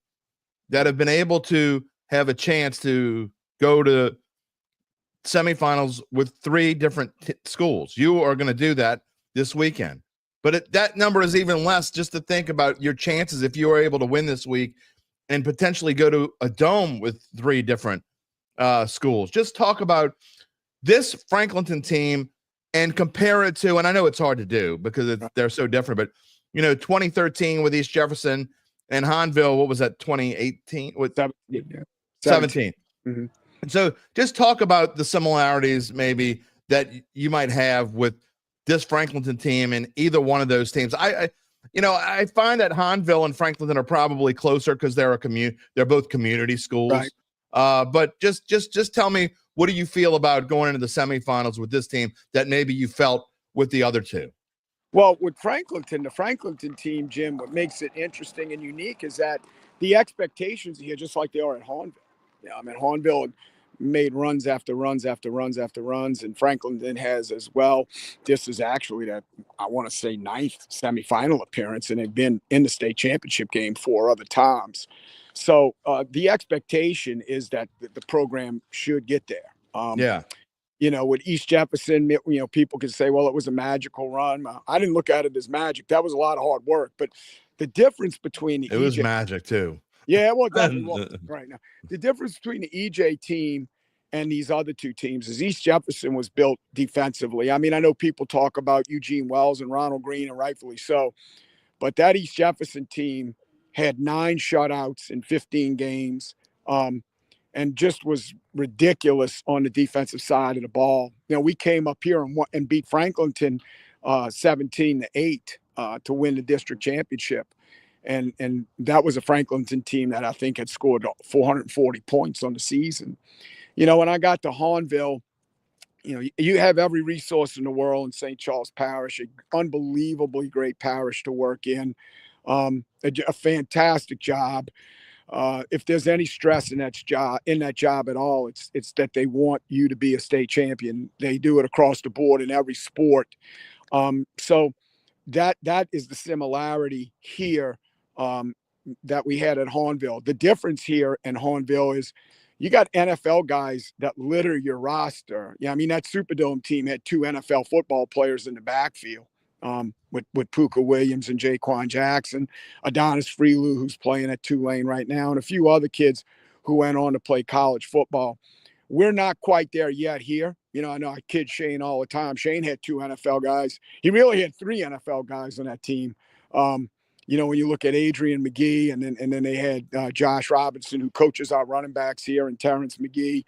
that have been able to have a chance to go to semifinals with 3 different schools. You are going to do that this weekend, but that number is even less just to think about your chances if you are able to win this week and potentially go to a dome with 3 different schools. Just talk about this Franklinton team and compare it to, and I know it's hard to do because they're so different, but 2013 with East Jefferson and Hanville, what was that, 2018? With 17. Mm-hmm. And so just talk about the similarities maybe that you might have with this Franklinton team and either one of those teams. I find that Hanville and Franklinton are probably closer because they're both community schools. Right. But just tell me, what do you feel about going into the semifinals with this team that maybe you felt with the other 2? Well, with Franklinton, the Franklinton team, Jim, what makes it interesting and unique is that the expectations here, just like they are at Hahnville. Yeah, I mean, Hahnville made runs after runs after runs after runs, and Franklinton has as well. This is actually that, I want to say, 9th semifinal appearance, and they've been in the state championship game 4 other times. So the expectation is that the program should get there. Yeah. You know, with East Jefferson, you know, people could say, well, it was a magical run. I didn't look at it as magic. That was a lot of hard work. But the difference between the it was magic too. Yeah, well, definitely was right now. The difference between the EJ team and these other 2 teams is East Jefferson was built defensively. I mean, I know people talk about Eugene Wells and Ronald Green, and rightfully so, but that East Jefferson team had 9 shutouts in 15 games. And just was ridiculous on the defensive side of the ball. You know, we came up here and beat Franklinton 17-8 to win the district championship. And that was a Franklinton team that I think had scored 440 points on the season. You know, when I got to Hahnville, you know, you have every resource in the world in St. Charles Parish, an unbelievably great parish to work in, a fantastic job. If there's any stress in that job at all, it's that they want you to be a state champion. They do it across the board in every sport. So that is the similarity here that we had at Hahnville. The difference here in Hahnville is you got NFL guys that litter your roster. Yeah, I mean, that Superdome team had 2 NFL football players in the backfield. With Puka Williams and Jaquan Jackson, Adonis Freelou, who's playing at Tulane right now, and a few other kids who went on to play college football. We're not quite there yet here. You know, I know I kid Shane all the time. Shane had 2 NFL guys. He really had 3 NFL guys on that team. You know, when you look at Adrian McGee, and then they had Josh Robinson, who coaches our running backs here, and Terrence McGee.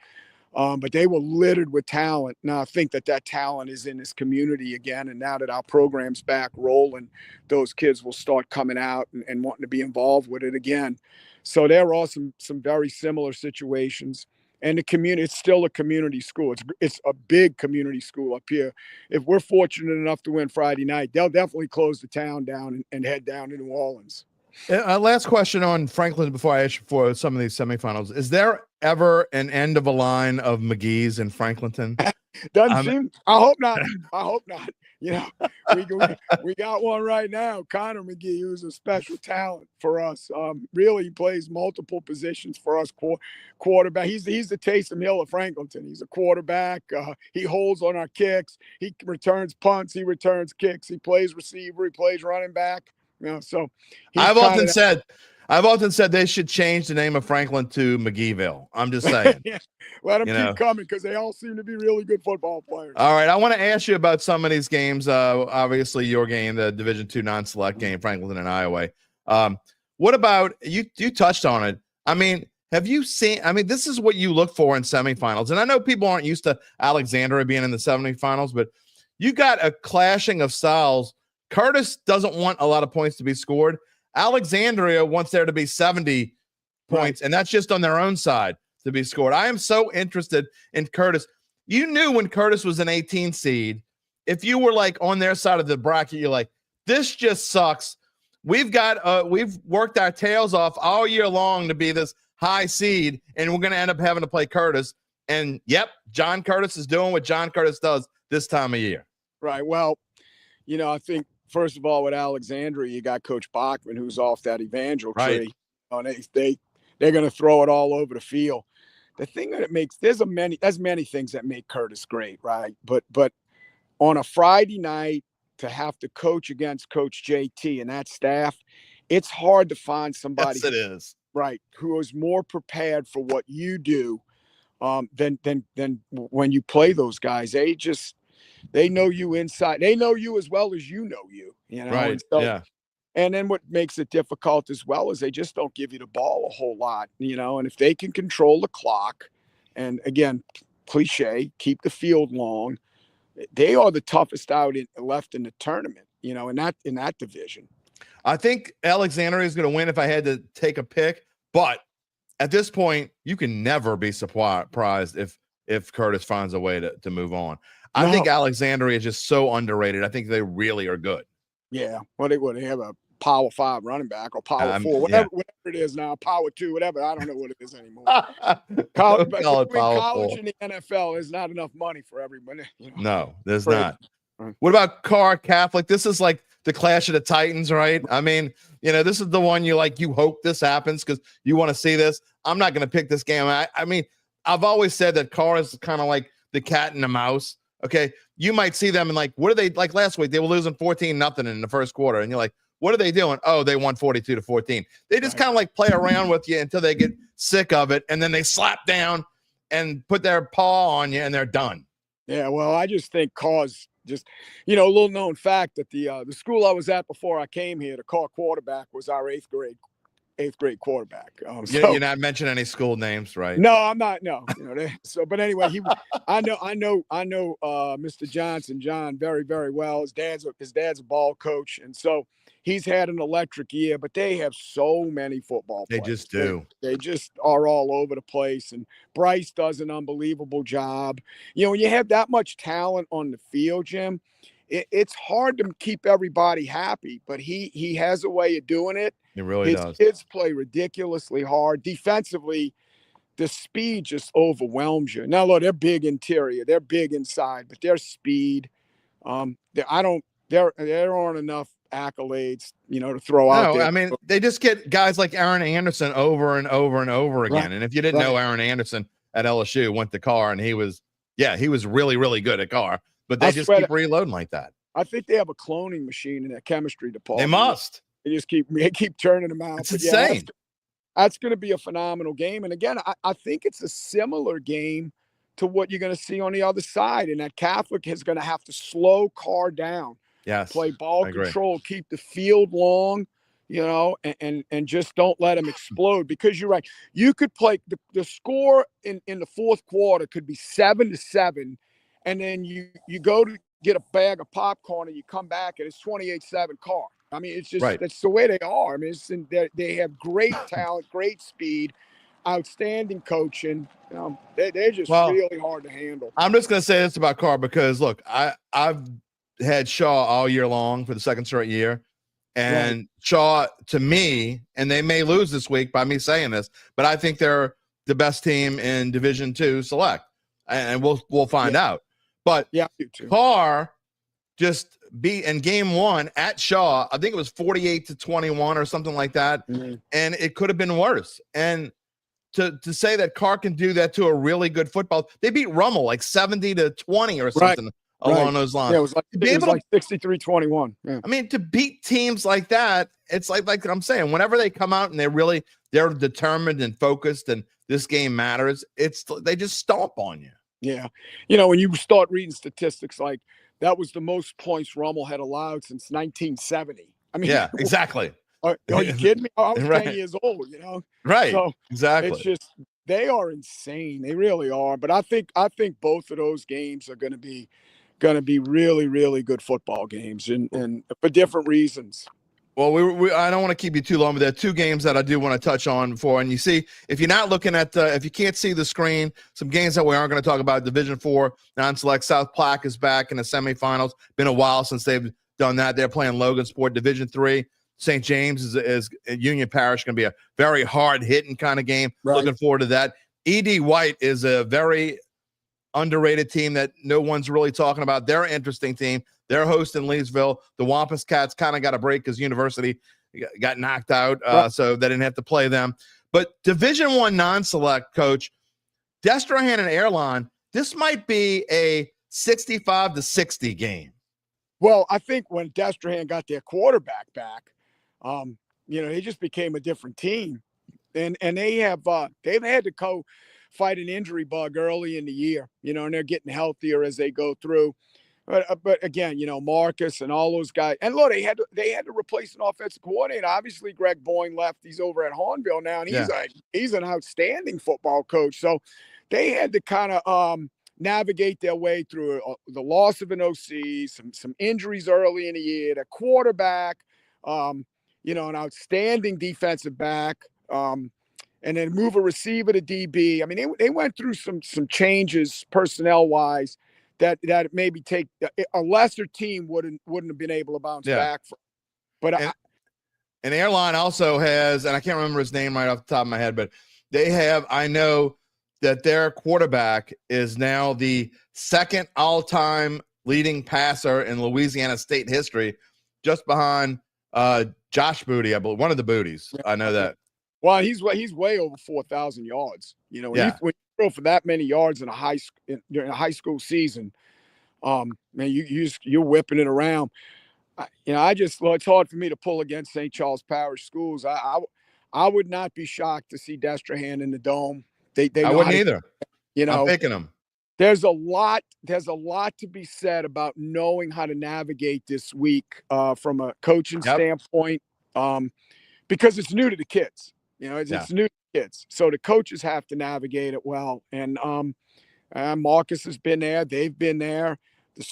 But they were littered with talent. Now, I think that talent is in this community again. And now that our program's back rolling, those kids will start coming out and wanting to be involved with it again. So there are some very similar situations. And the community, it's still a community school. It's a big community school up here. If we're fortunate enough to win Friday night, they'll definitely close the town down and head down to New Orleans. Last question on Franklin before I ask you for some of these semifinals. Is there ever an end of a line of McGee's in Franklinton? Doesn't seem. I hope not. I hope not. You know, we got one right now, Connor McGee, who's a special talent for us. Really plays multiple positions for us. Quarterback. He's the Taysom Hill of Franklinton. He's a quarterback. He holds on our kicks. He returns punts. He returns kicks. He plays receiver. He plays running back. You know, so I've often said they should change the name of Franklin to McGeeville. I'm just saying. Yeah. Let them keep coming because they all seem to be really good football players. All right, I want to ask you about some of these games. Obviously, your game, the Division II non-select game, Franklinton and Iowa. What about you? You touched on it. I mean, have you seen? I mean, this is what you look for in semifinals, and I know people aren't used to Alexandria being in the semifinals, but you got a clashing of styles. Curtis doesn't want a lot of points to be scored. Alexandria wants there to be 70 points, and that's just on their own side to be scored. I am so interested in Curtis. You knew when Curtis was an 18 seed, if you were like on their side of the bracket, you're like, this just sucks. We've worked our tails off all year long to be this high seed, and we're going to end up having to play Curtis. And yep, John Curtis is doing what John Curtis does this time of year. Right. Well, you know, I think, first of all, with Alexandria, you got Coach Bachman, who's off that Evangel tree. Right. They're going to throw it all over the field. The thing that it makes, there's many things that make Curtis great, right? But on a Friday night to have to coach against Coach JT and that staff, it's hard to find somebody. Yes, it is. Right, who is more prepared for what you do than when you play those guys. They know you inside. They know you as well as you know you. You know, right? And so, yeah. And then what makes it difficult as well is they just don't give you the ball a whole lot. You know, and if they can control the clock, and again, cliche, keep the field long, they are the toughest out left in the tournament. You know, in that division. I think Alexandria is going to win if I had to take a pick, but at this point, you can never be surprised if Curtis finds a way to move on. I think Alexandria is just so underrated. I think they really are good. Yeah. Well, they have a power 5 running back or power 4, whatever it is now, power 2, whatever. I don't know what it is anymore. Call But it between college powerful. and the NFL, there's not enough money for everybody. You know? No, there's Crazy. not. What about Carr Catholic? This is like the Clash of the Titans, right? I mean, this is the one you hope this happens because you want to see this. I'm not going to pick this game. I mean, I've always said that Carr is kind of like the cat and the mouse. Okay. You might see them and what are they like last week? They were losing 14-0 in the first quarter. And you're like, what are they doing? Oh, they won 42-14. They just kind of play around with you until they get sick of it. And then they slap down and put their paw on you and they're done. Yeah. Well, I just think Carr's just, a little known fact that the school I was at before I came here, the Carr quarterback was our eighth grade quarterback. You're not mentioning any school names, right? No, I'm not. No, but anyway, I know Mr. John very, very well. His dad's a ball coach, and so he's had an electric year. But they have so many football players. They just do. They just are all over the place. And Bryce does an unbelievable job. When you have that much talent on the field, Jim, it's hard to keep everybody happy. But he has a way of doing it. It really does. His kids play ridiculously hard. Defensively, the speed just overwhelms you. Now, look, they're big interior. They're big inside, but their speed, there aren't enough accolades, to throw out there. I mean, they just get guys like Aaron Anderson over and over and over again. Right. And if you didn't know Aaron Anderson at LSU, went to Carr, and he was really, really good at Carr. But they just keep reloading like that. I think they have a cloning machine in their chemistry department. They must. They just keep turning them out. It's insane. That's going to be a phenomenal game. And again, I think it's a similar game to what you're going to see on the other side. And that Catholic is going to have to slow Carr down. Yes. Play ball control, keep the field long, and just don't let them explode. Because you're right. You could play the score in the fourth quarter could be 7-7. And then you go to get a bag of popcorn and you come back and it's 28-7 Carr. I mean, it's just that's the way they are. I mean, they have great talent, great speed, outstanding coaching. They're just really hard to handle. I'm just going to say this about Carr because, look, I've had Shaw all year long for the second straight year. And Shaw, to me, and they may lose this week by me saying this, but I think they're the best team in Division II Select. And we'll find out. But Carr just beat in game 1 at Shaw. I think it was 48-21 or something like that. Mm-hmm. And it could have been worse. And to say that Carr can do that to a really good football, they beat Rummel 70-20 or something along those lines. Yeah, it was like 63-21. Yeah. I mean, to beat teams like that, it's like I'm saying, whenever they come out and they're determined and focused and this game matters, they just stomp on you. Yeah. When you start reading statistics like that was the most points Rummel had allowed since 1970. I mean, yeah, exactly. Are you kidding me? I was 10 years old, Right. So exactly. It's just they are insane. They really are. But I think both of those games are going to be really, really good football games, and for different reasons. Well, I don't want to keep you too long, but there are two games that I do want to touch on before. And you see, if you're not looking at, if you can't see the screen, some games that we aren't going to talk about. Division IV non-select. South Plaque is back in the semifinals. Been a while since they've done that. They're playing Logan Sport. Division III, St. James is Union Parish. Going to be a very hard hitting kind of game. Right. Looking forward to that. E.D. White is a very underrated team that no one's really talking about. They're an interesting team. They're hosting Leesville. The Wampus Cats kind of got a break because University got knocked out, so they didn't have to play them. But Division I non-select, Coach, Destrehan and Airline, this might be a 65-60 game. Well, I think when Destrehan got their quarterback back, they just became a different team. And they've had to fight an injury bug early in the year, and they're getting healthier as they go through. But again, Marcus and all those guys, and look, they had to replace an offensive coordinator. Obviously, Greg Boyne left; he's over at Hornville now, and he's an outstanding football coach. So they had to kind of navigate their way through the loss of an OC, some injuries early in the year, the quarterback, an outstanding defensive back, and then move a receiver to DB. I mean, they went through some changes personnel wise. That maybe take a lesser team wouldn't have been able to bounce back from. But an airline also has, and I can't remember his name right off the top of my head, but they have, I know that their quarterback is now the second all-time leading passer in Louisiana State history, just behind Josh Booty, I believe, one of the Booties. I know that. Well, he's way over 4,000 yards. You know, when Yeah. you throw for that many yards in a high school season, man, you're whipping it around. It's hard for me to pull against St. Charles Parish schools. I would not be shocked to see Destrehan in the Dome. They I wouldn't either. You know, I'm picking them. There's a lot to be said about knowing how to navigate this week from a coaching standpoint, because it's new to the kids. You know, it's new to the kids. So the coaches have to navigate it well. And Marcus has been there. They've been there. The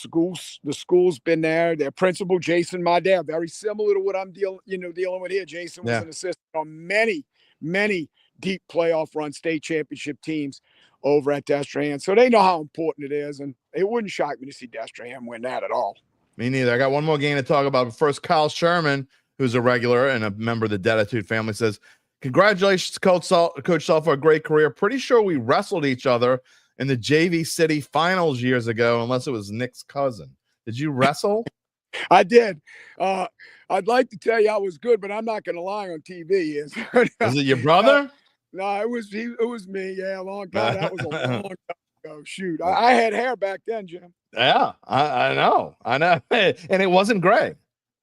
school's been there. Their principal, Jason Madare, very similar to what I'm dealing with here. Jason was an assistant on many, many deep playoff run state championship teams over at Destrehan. So they know how important it is. And it wouldn't shock me to see Destrehan win that at all. Me neither. I got one more game to talk about. But first, Kyle Sherman, who's a regular and a member of the Dattitude family, says, "Congratulations, Coach Sal, for a great career. Pretty sure we wrestled each other in the JV City finals years ago, unless it was Nick's cousin. Did you wrestle?" I did. I'd like to tell you I was good, but I'm not going to lie on TV. Is it your brother? No, it was me. Yeah, a long time. That was a long time ago. Shoot, I had hair back then, Jim. Yeah, I know, and it wasn't gray.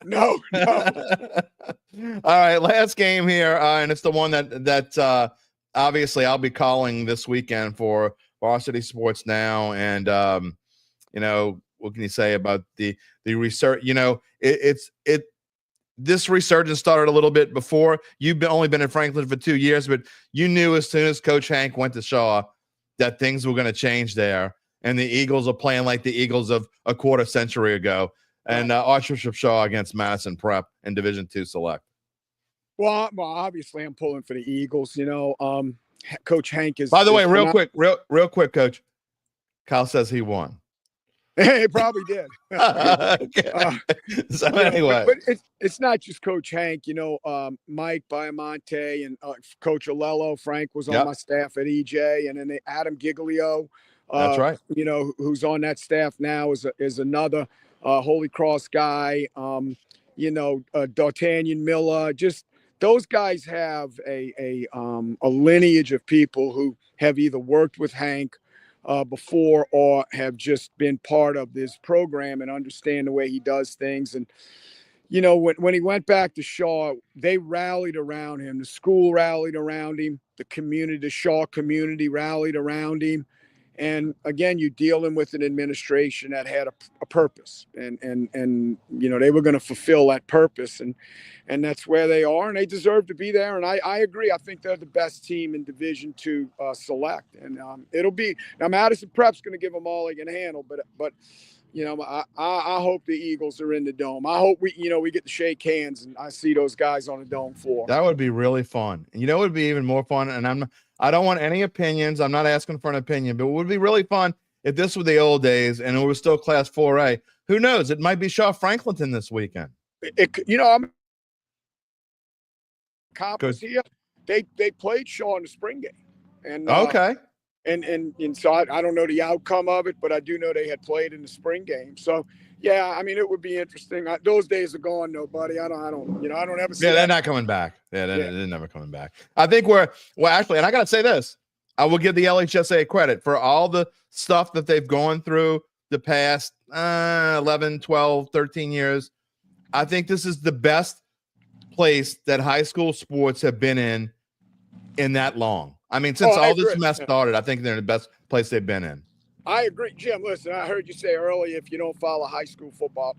No. All right, last game here, and it's the one that obviously I'll be calling this weekend for Varsity Sports Now. And what can you say about the research? You know, this resurgence started a little bit before. You've only been in Franklin for 2 years, but you knew as soon as Coach Hank went to Shaw that things were going to change there, and the Eagles are playing like the Eagles of a quarter century ago. And Archbishop Shaw against Madison Prep in Division II Select. Well, obviously I'm pulling for the Eagles. You know, Coach Hank is. By the way, real quick, Coach. Kyle says he won. He probably did. So anyway, but it's not just Coach Hank. You know, Mike Biamonte and Coach Alello. Frank was on my staff at EJ, and then Adam Giglio. That's right. You know, who's on that staff now is another Holy Cross guy. D'Artagnan Miller. Just those guys have a lineage of people who have either worked with Hank before or have just been part of this program and understand the way he does things. And, you know, when he went back to Shaw, they rallied around him. The school rallied around him. The community, the Shaw community rallied around him. And again, you're dealing with an administration that had a purpose, and you know, they were going to fulfill that purpose, and that's where they are, and they deserve to be there. And I agree. I think they're the best team in Division II Select, and it'll be now. Madison Prep's going to give them all they can handle, but you know, I hope the Eagles are in the Dome. I hope we get to shake hands and I see those guys on the Dome floor. That would be really fun. You know, it would be even more fun. And I don't want any opinions. I'm not asking for an opinion, but it would be really fun if this were the old days and it was still Class 4A. Who knows? It might be Shaw Franklinton this weekend. I'm Coppers here. They played Shaw in the spring game, and okay. And so I don't know the outcome of it, but I do know they had played in the spring game. So yeah, I mean, it would be interesting. Those days are gone, though, buddy. I don't ever see. Yeah, they're not coming back. They're never coming back. I think actually, and I got to say this, I will give the LHSAA credit for all the stuff that they've gone through the past 11, 12, 13 years. I think this is the best place that high school sports have been in that long. I mean, since all this mess started, I think they're the best place they've been in. I agree. Jim, listen, I heard you say earlier, if you don't follow high school football,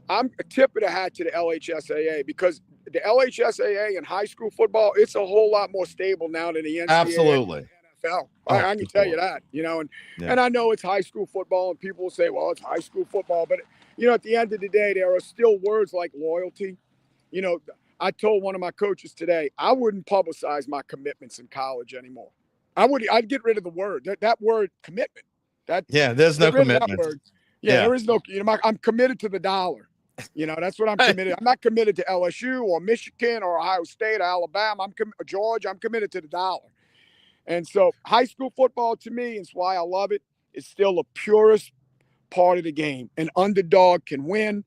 I'm a tip of the hat to the LHSAA, because the LHSAA and high school football, it's a whole lot more stable now than the NCAA Absolutely. and the NFL. I can tell you that, you know, and I know it's high school football and people will say, well, it's high school football, but you know, at the end of the day, there are still words like loyalty. You know, I told one of my coaches today, I wouldn't publicize my commitments in college anymore. I'd get rid of the word, that word commitment. There's no commitment. There is no, I'm committed to the dollar. You know, that's what I'm committed. I'm not committed to LSU or Michigan or Ohio State or Alabama. Georgia. I'm committed to the dollar. And so high school football to me is why I love it. It's still the purest part of the game. An underdog can win.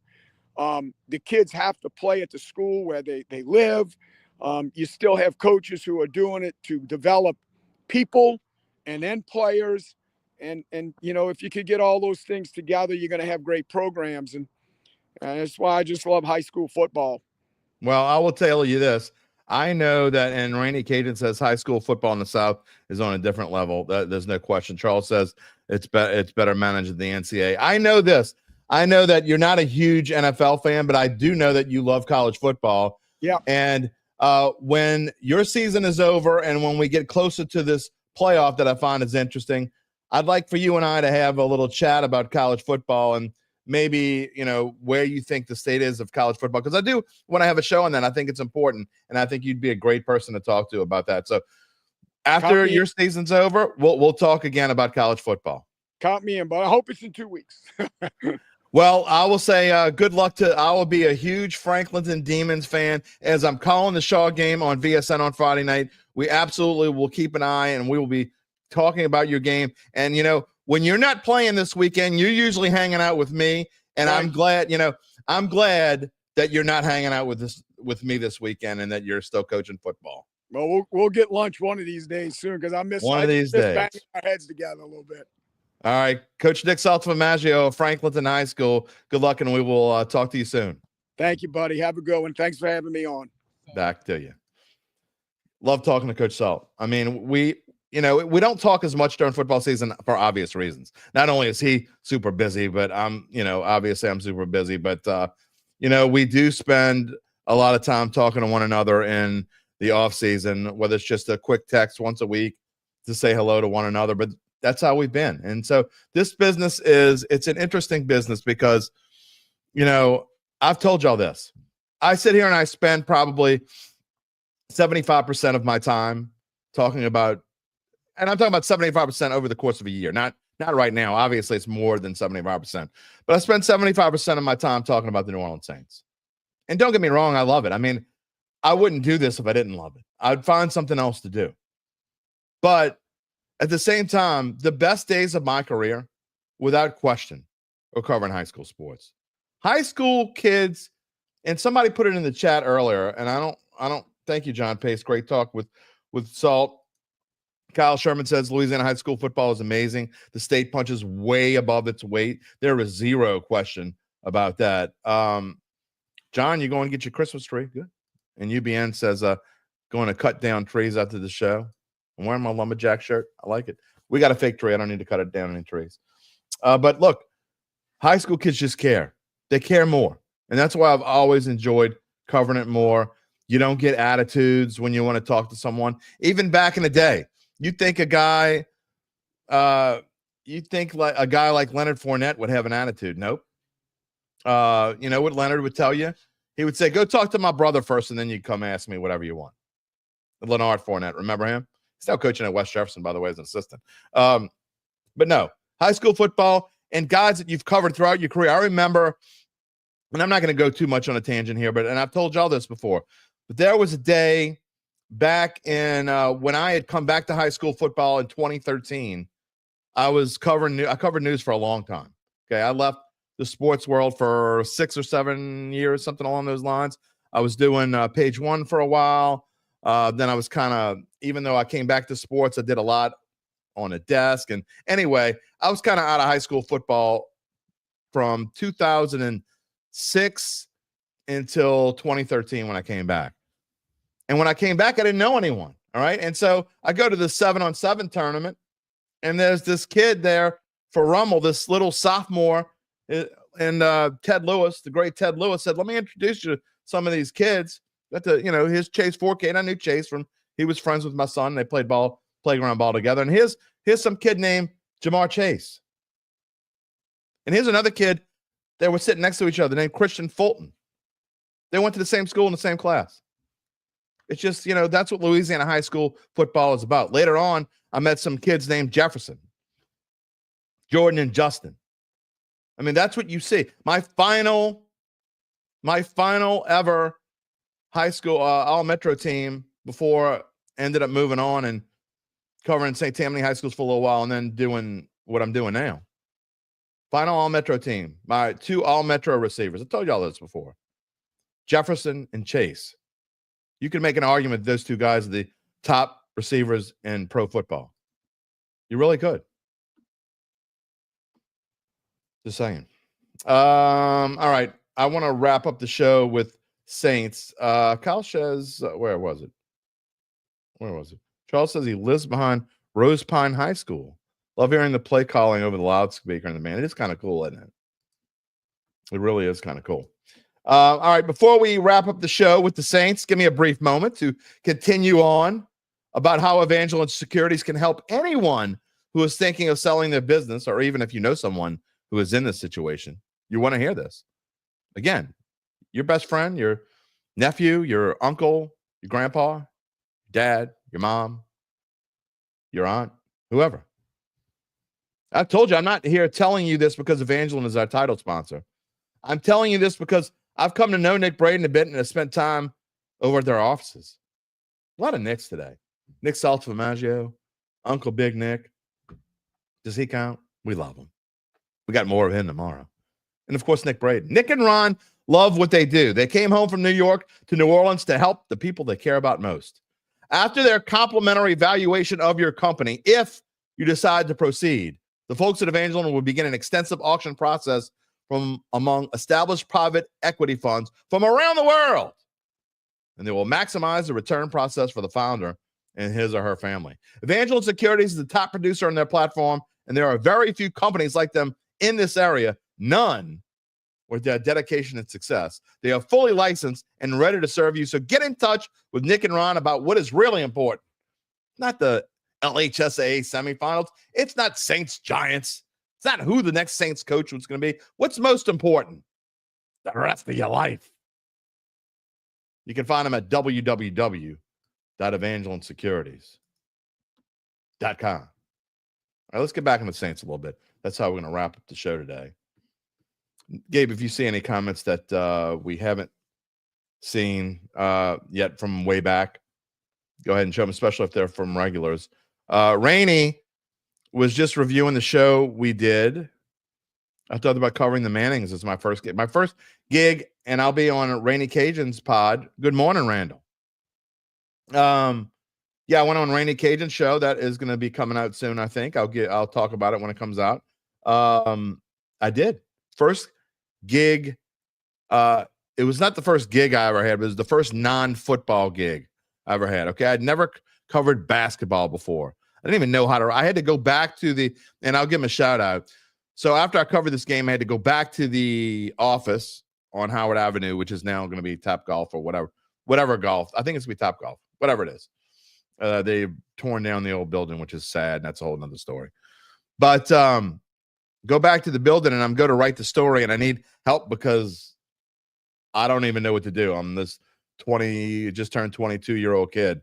The kids have to play at the school where they live. You still have coaches who are doing it to develop people and then players. And you know, if you could get all those things together, you're going to have great programs. And that's why I just love high school football. Well, I will tell you this. I know that, and Rainey Cajun says high school football in the South is on a different level. There's no question. Charles says it's better managed than the NCAA. I know this. I know that you're not a huge NFL fan, but I do know that you love college football. Yeah. And when your season is over and when we get closer to this playoff that I find is interesting, I'd like for you and I to have a little chat about college football and maybe, you know, where you think the state is of college football. Because I do, when I have a show on that, I think it's important. And I think you'd be a great person to talk to about that. So after your season's over, we'll talk again about college football. Count me in, but I hope it's in 2 weeks. Well, I will say good luck I will be a huge Franklinton Demons fan as I'm calling the Shaw game on VSN on Friday night. We absolutely will keep an eye and we will be talking about your game. And, you know, when you're not playing this weekend, you're usually hanging out with me. And I'm glad that you're not hanging out with me this weekend and that you're still coaching football. Well, we'll get lunch one of these days soon because I miss banging our heads together a little bit. All right. Coach Nick Saltaformaggio of Franklinton High School. Good luck, and we will talk to you soon. Thank you, buddy. Have a good one. Thanks for having me on. Back to you. Love talking to Coach Salt. I mean, we don't talk as much during football season for obvious reasons. Not only is he super busy, but obviously I'm super busy. But, we do spend a lot of time talking to one another in the off season, whether it's just a quick text once a week to say hello to one another. But that's how we've been. And so this business it's an interesting business because, I've told y'all this. I sit here and I spend probably 75% of my time talking about, and I'm talking about 75% over the course of a year, not right now. Obviously, it's more than 75%. But I spend 75% of my time talking about the New Orleans Saints. And don't get me wrong, I love it. I mean, I wouldn't do this if I didn't love it. I'd find something else to do. But at the same time, the best days of my career, without question, are covering high school sports. High school kids, and somebody put it in the chat earlier, and I don't thank you, John Pace. Great talk with Salt. Kyle Sherman says Louisiana high school football is amazing. The state punches way above its weight. There is zero question about that. John, you going to get your Christmas tree? Good. And UBN says going to cut down trees after the show. I'm wearing my lumberjack shirt. I like it. We got a fake tree. I don't need to cut it down any trees. But look, high school kids just care. They care more. And that's why I've always enjoyed covering it more. You don't get attitudes when you want to talk to someone. Even back in the day, you think a guy like Leonard Fournette would have an attitude. Nope. You know what Leonard would tell you? He would say, go talk to my brother first, and then you come ask me whatever you want. Leonard Fournette, remember him? He's now coaching at West Jefferson, by the way, as an assistant. But no, high school football and guys that you've covered throughout your career. I remember, and I'm not going to go too much on a tangent here, and I've told y'all this before, but there was a day back in when I had come back to high school football in 2013. I covered news for a long time. Okay, I left the sports world for 6 or 7 years, something along those lines. I was doing Page One for a while. Then I was kind of, even though I came back to sports, I did a lot on a desk. And anyway, I was kind of out of high school football from 2006 until 2013 when I came back. And when I came back, I didn't know anyone. All right. And so I go to the 7-on-7 tournament, and there's this kid there for Rummel, this little sophomore. And Ted Lewis, the great Ted Lewis, said, let me introduce you to some of these kids. Got to, here's Chase Forkade. I knew Chase he was friends with my son. They played playground ball together. And here's some kid named Jamar Chase. And here's another kid that was sitting next to each other named Christian Fulton. They went to the same school in the same class. It's just, that's what Louisiana high school football is about. Later on, I met some kids named Jefferson, Jordan, and Justin. I mean, that's what you see. My final My final ever high school all-metro team before I ended up moving on and covering St. Tammany high schools for a little while and then doing what I'm doing now. Final all-metro team. My 2 all-metro receivers. I told y'all this before. Jefferson and Chase. You can make an argument those 2 guys are the top receivers in pro football. You really could. Just saying. All right. I want to wrap up the show with Saints. Kyle says, where was it? Charles says he lives behind Rose Pine High School. Love hearing the play calling over the loudspeaker in the man. It is kind of cool, isn't it? It really is kind of cool. All right. Before we wrap up the show with the Saints, give me a brief moment to continue on about how Evangeline Securities can help anyone who is thinking of selling their business, or even if you know someone who is in this situation, you want to hear this. Again, your best friend, your nephew, your uncle, your grandpa, dad, your mom, your aunt, whoever. I've told you, I'm not here telling you this because Evangeline is our title sponsor. I'm telling you this because I've come to know Nick Braden a bit and have spent time over at their offices. A lot of Nicks today. Nick Saltaformaggio, Uncle Big Nick. Does he count? We love him. We got more of him tomorrow. And, of course, Nick Braden. Nick and Ron love what they do. They came home from New York to New Orleans to help the people they care about most. After their complimentary evaluation of your company, if you decide to proceed, the folks at Evangeline will begin an extensive auction process from among established private equity funds from around the world. And they will maximize the return process for the founder and his or her family. Evangeline Securities is the top producer on their platform, and there are very few companies like them in this area, none with their dedication and success. They are fully licensed and ready to serve you. So get in touch with Nick and Ron about what is really important. Not the LHSAA semifinals. It's not Saints Giants. It's not who the next Saints coach was going to be. What's most important? The rest of your life. You can find them at www.evangelinesecurities.com. All right, let's get back on the Saints a little bit. That's how we're going to wrap up the show today. Gabe, if you see any comments that we haven't seen yet from way back, go ahead and show them, especially if they're from regulars. Rainey was just reviewing the show we did. I thought about covering the Mannings as my first gig. My first gig, and I'll be on Rainy Cajun's pod. Good morning, Randall. Yeah, I went on Rainy Cajun's show. That is going to be coming out soon, I think. I'll talk about it when it comes out. I did. First gig. It was not the first gig I ever had, but it was the first non-football gig I ever had. Okay. I'd never covered basketball before. I didn't even know how to. I had to go back to and I'll give him a shout out. So after I covered this game, I had to go back to the office on Howard Avenue, which is now going to be Top Golf or whatever golf. I think it's going to be Top Golf, whatever it is. They've torn down the old building, which is sad. That's a whole nother story. But go back to the building, and I'm going to write the story, and I need help because I don't even know what to do. I'm this just turned 22-year-old kid.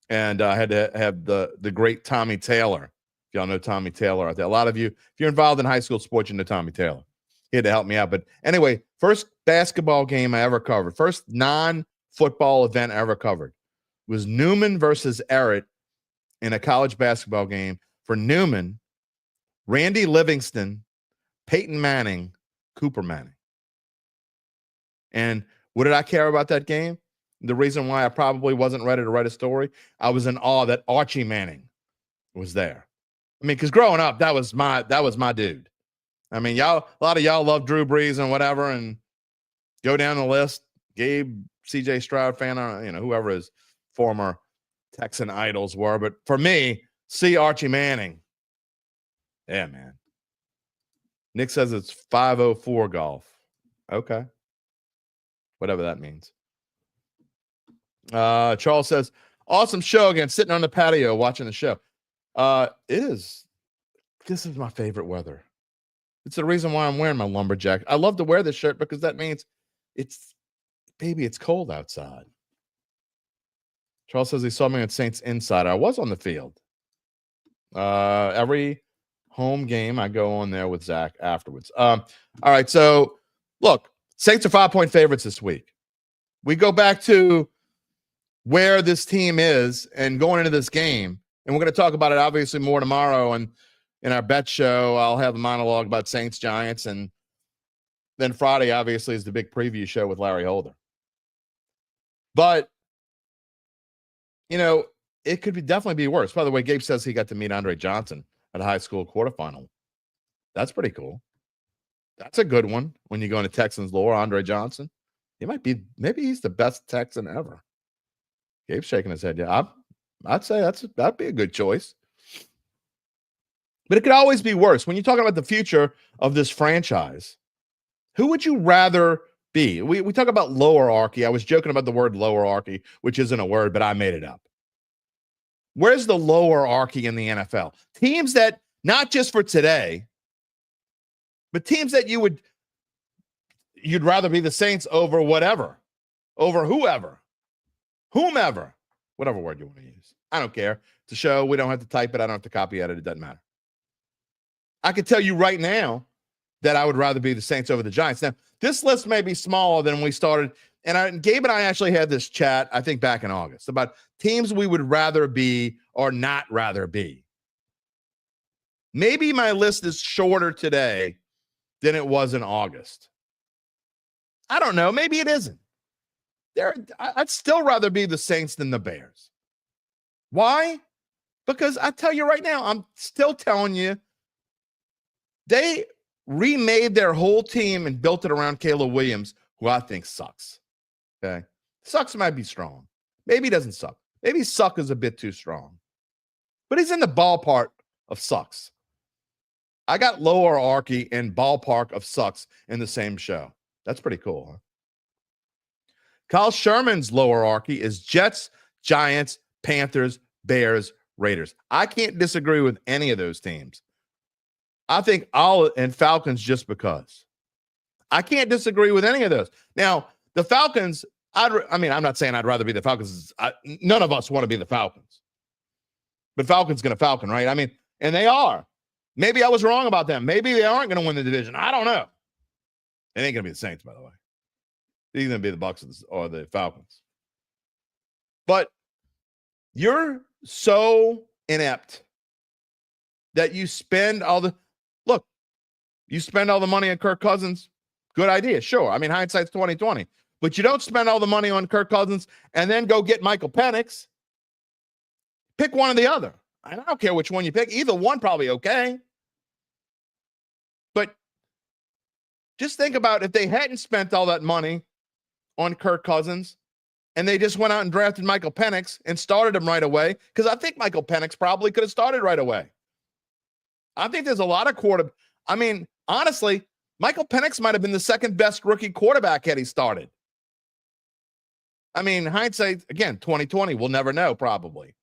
And I had to have the great Tommy Taylor. If y'all know Tommy Taylor out there. A lot of you, if you're involved in high school sports, you know Tommy Taylor. He had to help me out. But anyway, first basketball game I ever covered, first non-football event I ever covered was Newman versus Everett in a college basketball game. For Newman, Randy Livingston, Peyton Manning, Cooper Manning. And what did I care about that game? The reason why I probably wasn't ready to write a story, I was in awe that Archie Manning was there. I mean, because growing up, that was my dude. I mean, a lot of y'all love Drew Brees and whatever, and go down the list. Gabe, C.J. Stroud fan, whoever his former Texan idols were. But for me, see Archie Manning. Yeah, man. Nick says it's 5:04 golf. Okay. Whatever that means. Charles says, awesome show again, sitting on the patio watching the show. This is my favorite weather. It's the reason why I'm wearing my lumberjack. I love to wear this shirt because that means it's cold outside. Charles says he saw me at Saints Insider. I was on the field. Every home game I go on there with Zach afterwards. All right, so look, Saints are 5-point favorites this week. We go back to where this team is and going into this game, and we're going to talk about it obviously more tomorrow. And in our bet show, I'll have a monologue about Saints Giants, and then Friday obviously is the big preview show with Larry Holder. But it could definitely be worse. By the way, Gabe says he got to meet Andre Johnson at a high school quarterfinal. That's pretty cool. That's a good one when you go into Texans lore. Andre Johnson, maybe he's the best Texan ever. Gabe's shaking his head. Yeah, I'd say that'd be a good choice. But it could always be worse. When you're talking about the future of this franchise, who would you rather be? We talk about lowerarchy. I was joking about the word lowerarchy, which isn't a word, but I made it up. Where's the lowerarchy in the NFL? Teams that, not just for today, but teams that you'd rather be the Saints over whatever, over whomever, whatever word you want to use. I don't care. It's a show. We don't have to type it. I don't have to copy edit. It doesn't matter. I can tell you right now that I would rather be the Saints over the Giants. Now, this list may be smaller than we started. And Gabe and I actually had this chat, I think back in August, about teams we would rather be or not rather be. Maybe my list is shorter today than it was in August. I don't know. Maybe it isn't. I'd still rather be the Saints than the Bears. Why? Because I tell you right now, I'm still telling you, they remade their whole team and built it around Caleb Williams, who I think sucks. Okay? Sucks might be strong. Maybe he doesn't suck. Maybe suck is a bit too strong. But he's in the ballpark of sucks. I got lowerarchy and ballpark of sucks in the same show. That's pretty cool, huh? Kyle Sherman's lowerarchy is Jets, Giants, Panthers, Bears, Raiders. I can't disagree with any of those teams. I think and Falcons just because. I can't disagree with any of those. Now, the Falcons, I'm not saying I'd rather be the Falcons. None of us want to be the Falcons. But Falcons going to Falcon, right? And they are. Maybe I was wrong about them. Maybe they aren't going to win the division. I don't know. It ain't going to be the Saints, by the way. It's going to be the Bucs or the Falcons. But you're so inept that you spend all the money on Kirk Cousins. Good idea, sure. Hindsight's 20/20. But you don't spend all the money on Kirk Cousins and then go get Michael Penix. Pick one or the other. I don't care which one you pick. Either one probably okay. But just think about if they hadn't spent all that money on Kirk Cousins and they just went out and drafted Michael Penix and started him right away, because I think Michael Penix probably could have started right away. I think there's a lot of honestly, Michael Penix might have been the second best rookie quarterback had he started. Hindsight, again, 20/20, we'll never know probably.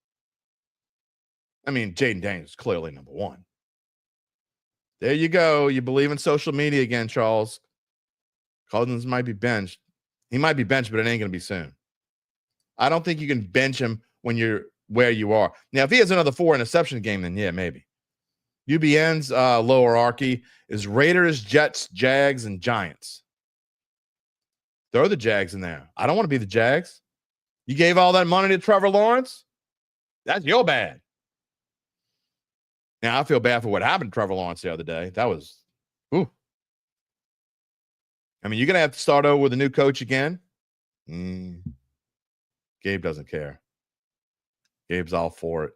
Jaden Daniels is clearly number one. There you go. You believe in social media again, Charles. Cousins might be benched. He might be benched, but it ain't going to be soon. I don't think you can bench him when you're where you are. Now, if he has another 4 interception game, then yeah, maybe. UBN's lowerarchy is Raiders, Jets, Jags, and Giants. Throw the Jags in there. I don't want to be the Jags. You gave all that money to Trevor Lawrence? That's your bad. Now, I feel bad for what happened to Trevor Lawrence the other day. That was, ooh. You're going to have to start over with a new coach again. Gabe doesn't care. Gabe's all for it.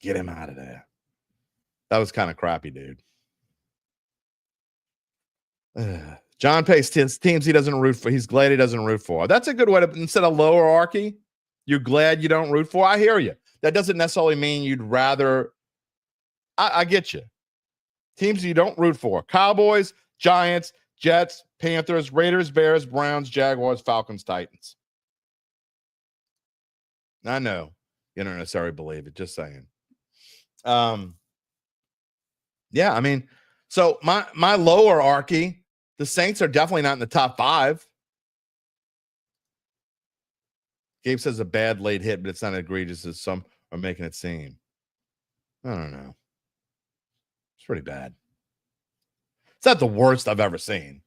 Get him out of there. That was kind of crappy, dude. John Pace, teams he doesn't root for. He's glad he doesn't root for. That's a good way to, instead of lowerarchy, you're glad you don't root for. I hear you. That doesn't necessarily mean you'd rather. I get you. Teams you don't root for. Cowboys, Giants, Jets, Panthers, Raiders, Bears, Browns, Jaguars, Falcons, Titans. I know you don't necessarily believe it. Just saying. Yeah, so my lowerarchy, the Saints are definitely not in the top 5. Gabe says a bad late hit, but it's not as egregious as some are making it seem. I don't know. It's pretty bad. It's not the worst I've ever seen.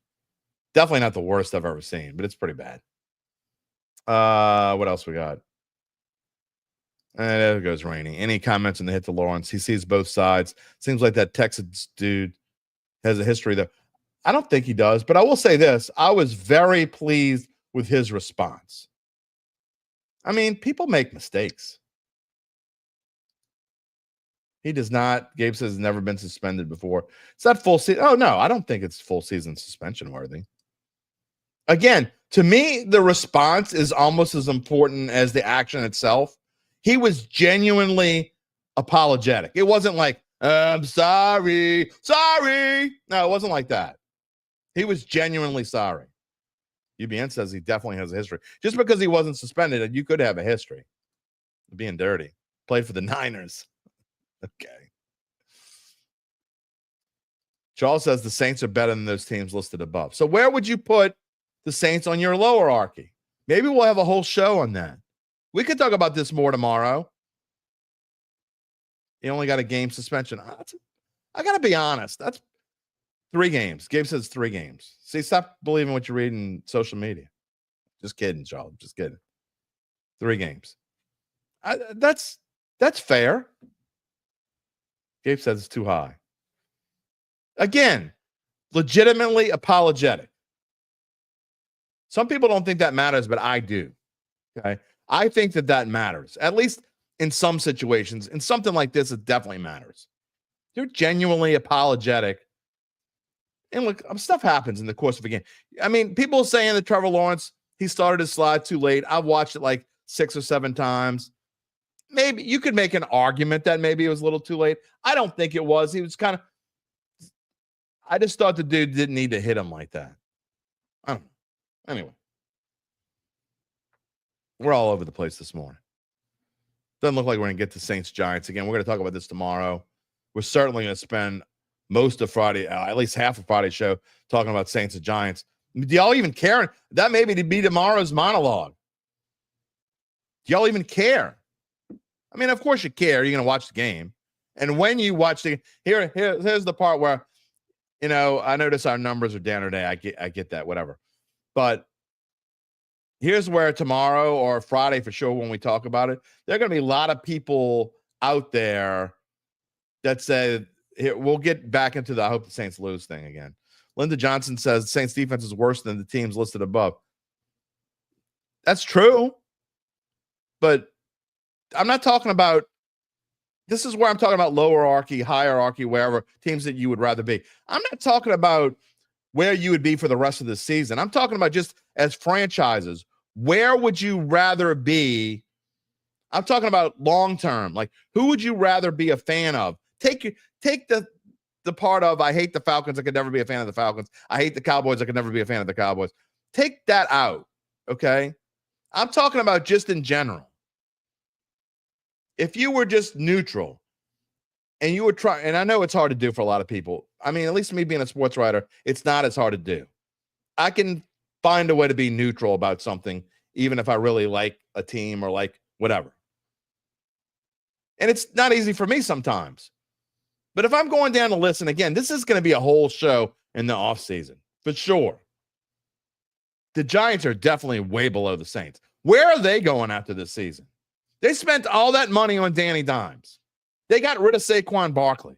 Definitely not the worst I've ever seen, but it's pretty bad. What else we got? There goes Rainey. Any comments on the hit to Lawrence? He sees both sides. Seems like that Texas dude has a history there. I don't think he does, but I will say this. I was very pleased with his response. I mean, people make mistakes. He does not. Gabe says he's never been suspended before. Is that full season? Oh, no, I don't think it's full season suspension worthy. Again, to me, the response is almost as important as the action itself. He was genuinely apologetic. It wasn't like, I'm sorry. No, it wasn't like that. He was genuinely sorry. UBN says he definitely has a history. Just because he wasn't suspended, you could have a history of being dirty. Played for the Niners. Okay. Charles says the Saints are better than those teams listed above. So where would you put the Saints on your lower hierarchy? Maybe we'll have a whole show on that. We could talk about this more tomorrow. He only got a game suspension. I got to be honest. That's 3 games. Gabe says 3 games. See, stop believing what you read in social media. Just kidding, Charles. Just kidding. 3 games. That's fair. Gabe says it's too high. Again, legitimately apologetic. Some people don't think that matters, but I do. Okay. I think that matters, at least in some situations. In something like this, it definitely matters. You're genuinely apologetic. And look, stuff happens in the course of a game. I mean, people saying that Trevor Lawrence, he started his slide too late. I've watched it like 6 or 7 times. Maybe you could make an argument that maybe it was a little too late. I don't think it was. He was kind of, I just thought the dude didn't need to hit him like that. I don't know. Anyway. We're all over the place this morning. Doesn't look like we're going to get to Saints-Giants again. We're going to talk about this tomorrow. We're certainly going to spend most of Friday, at least half of Friday's show, talking about Saints and Giants. Do y'all even care? That may be tomorrow's monologue. Do y'all even care? I mean, of course you care. You're going to watch the game. And when you watch the here's the part where, I notice our numbers are down today. I get that, whatever. But here's where tomorrow or Friday for sure when we talk about it, there are going to be a lot of people out there that say, here, we'll get back into the I hope the Saints lose thing again. Linda Johnson says the Saints defense is worse than the teams listed above. That's true. But I'm not talking about, this is where I'm talking about lower hierarchy, wherever, teams that you would rather be. I'm not talking about where you would be for the rest of the season. I'm talking about just as franchises. Where would you rather be? I'm talking about long-term. Like, who would you rather be a fan of? Take the part of, I hate the Falcons. I could never be a fan of the Falcons. I hate the Cowboys. I could never be a fan of the Cowboys. Take that out, okay? I'm talking about just in general. If you were just neutral and you were trying, and I know it's hard to do for a lot of people. I mean, at least me being a sports writer, it's not as hard to do. I can find a way to be neutral about something, even if I really like a team or like whatever. And it's not easy for me sometimes. But if I'm going down the list, and again, this is going to be a whole show in the offseason, for sure. The Giants are definitely way below the Saints. Where are they going after this season? They spent all that money on Danny Dimes. They got rid of Saquon Barkley.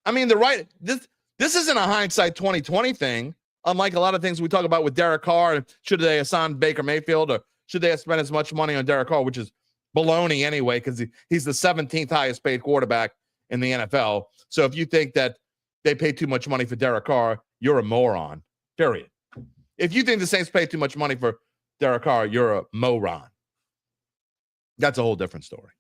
I mean, this isn't a hindsight 2020 thing, unlike a lot of things we talk about with Derek Carr. Should they have signed Baker Mayfield, or should they have spent as much money on Derek Carr, which is baloney anyway, because he's the 17th highest paid quarterback in the NFL. So if you think that they paid too much money for Derek Carr, you're a moron, period. If you think the Saints paid too much money for Derek Carr, you're a moron. That's a whole different story.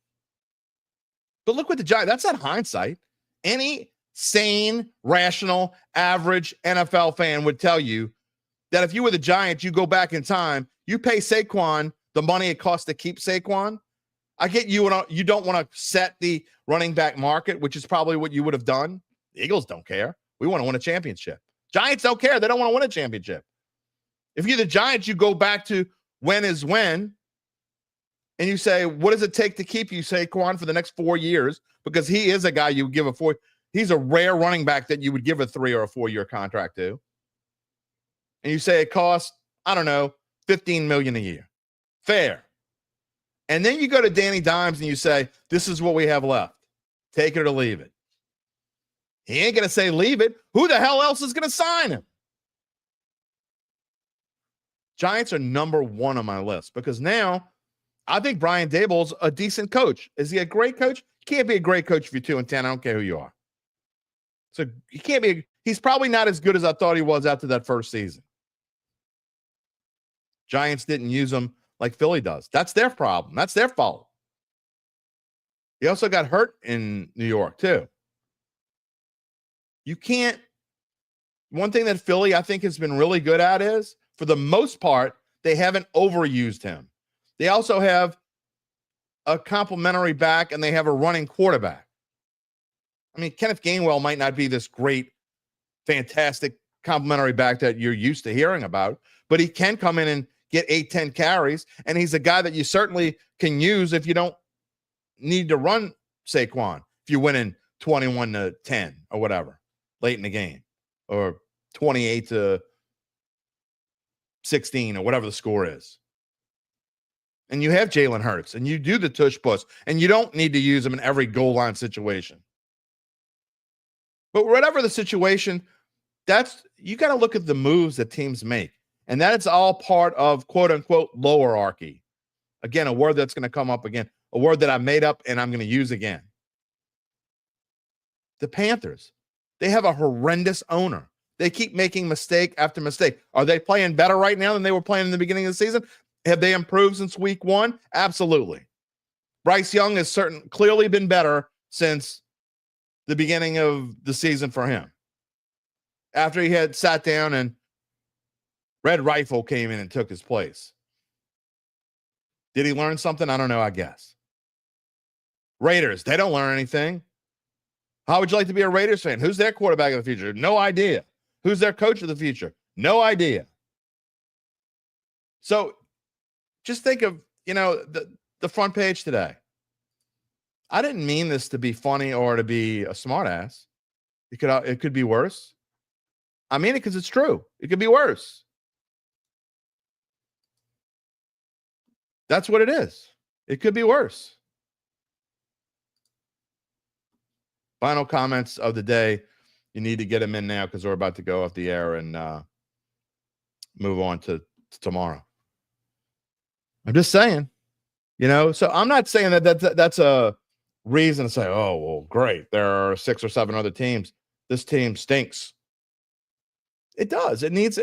But look what the Giants, that's not hindsight. Any sane, rational, average NFL fan would tell you that if you were the Giants, you go back in time, you pay Saquon the money it costs to keep Saquon. I get you don't want to set the running back market, which is probably what you would have done. The Eagles don't care. We want to win a championship. Giants don't care. They don't want to win a championship. If you're the Giants, you go back to when is when, and you say, what does it take to keep you Saquon for the next 4 years? Because he is a guy you would give he's a rare running back that you would give a 3 or a 4 year contract to. and you say it costs, I don't know, $15 million a year. Fair. And then you go to Danny Dimes and you say, this is what we have left. Take it or leave it. He ain't going to say leave it. Who the hell else is going to sign him? Giants are number one on my list because now I think Brian Daboll's a decent coach. Is he a great coach? He can't be a great coach if you're 2-10. I don't care who you are. So he can't be. He's probably not as good as I thought he was after that first season. Giants didn't use him like Philly does. That's their problem. That's their fault. He also got hurt in New York, too. You can't. One thing that Philly, I think, has been really good at is, for the most part, they haven't overused him. They also have a complimentary back, and they have a running quarterback. I mean, Kenneth Gainwell might not be this great, fantastic complimentary back that you're used to hearing about, but he can come in and get 8-10 carries, and he's a guy that you certainly can use if you don't need to run Saquon, if you're winning 21-10 or whatever late in the game, or 28-16 or whatever the score is. And you have Jalen Hurts, and you do the tush push, and you don't need to use him in every goal line situation. But whatever the situation, you got to look at the moves that teams make. And that's all part of quote-unquote lowerarchy. Again, a word that's going to come up again, a word that I made up and I'm going to use again. The Panthers, they have a horrendous owner. They keep making mistake after mistake. Are they playing better right now than they were playing in the beginning of the season? Have they improved since week one? Absolutely. Bryce Young has clearly been better since the beginning of the season for him. After he had sat down and Red Rifle came in and took his place. Did he learn something? I don't know, I guess. Raiders, they don't learn anything. How would you like to be a Raiders fan? Who's their quarterback of the future? No idea. Who's their coach of the future? No idea. So just think of, the front page today. I didn't mean this to be funny or to be a smartass. It could be worse. I mean it because it's true. It could be worse. That's what it is. It could be worse. Final comments of the day. You need to get them in now because we're about to go off the air and move on to tomorrow. I'm just saying, so I'm not saying that's a reason to say, oh, well, great. There are 6 or 7 other teams. This team stinks. It does. It needs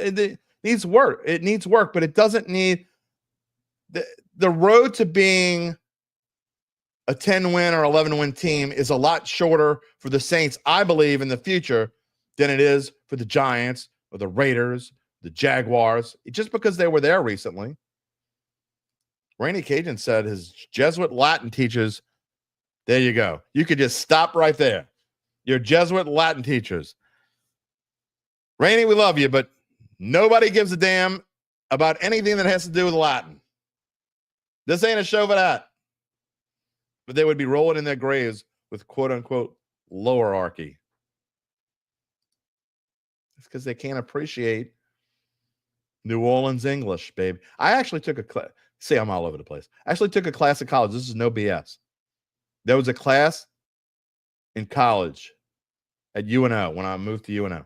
work. It needs work, but it doesn't need the road to being a 10-win or 11-win team is a lot shorter for the Saints, I believe, in the future than it is for the Giants or the Raiders, the Jaguars, just because they were there recently. Randy Cajun said his Jesuit Latin teachers, there you go. You could just stop right there. Your Jesuit Latin teachers. Randy, we love you, but nobody gives a damn about anything that has to do with Latin. This ain't a show for that. But they would be rolling in their graves with quote-unquote lowerarchy. It's because they can't appreciate New Orleans English, baby. I actually took a class. See, I'm all over the place. I actually took a class in college. This is no BS. There was a class in college at UNO when I moved to UNO.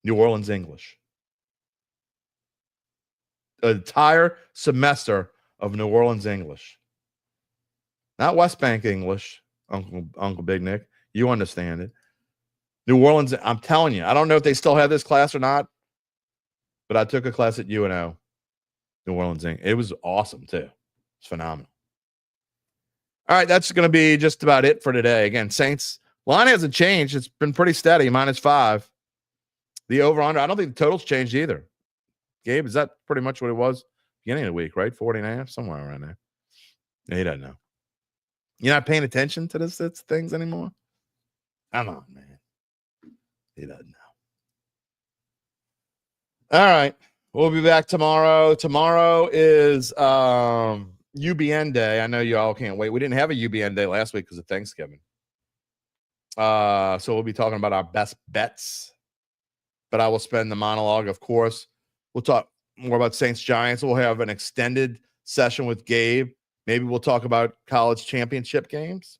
New Orleans English. An entire semester of New Orleans English. Not West Bank English, Uncle Big Nick. You understand it. New Orleans, I'm telling you, I don't know if they still have this class or not, but I took a class at UNO, New Orleans English. It was awesome, too. It's phenomenal. All right, that's going to be just about it for today. Again, Saints, line hasn't changed. It's been pretty steady, -5. The over-under, I don't think the total's changed either. Gabe, is that pretty much what it was beginning of the week, right? 40.5, somewhere around there. Yeah, he doesn't know. You're not paying attention to this things anymore? Come on, man. He doesn't know. All right. We'll be back tomorrow. Tomorrow is UBN Day. I know you all can't wait. We didn't have a UBN Day last week because of Thanksgiving. So we'll be talking about our best bets but I will spend the monologue, of course. We'll talk more about Saints Giants. We'll have an extended session with Gabe. Maybe we'll talk about college championship games.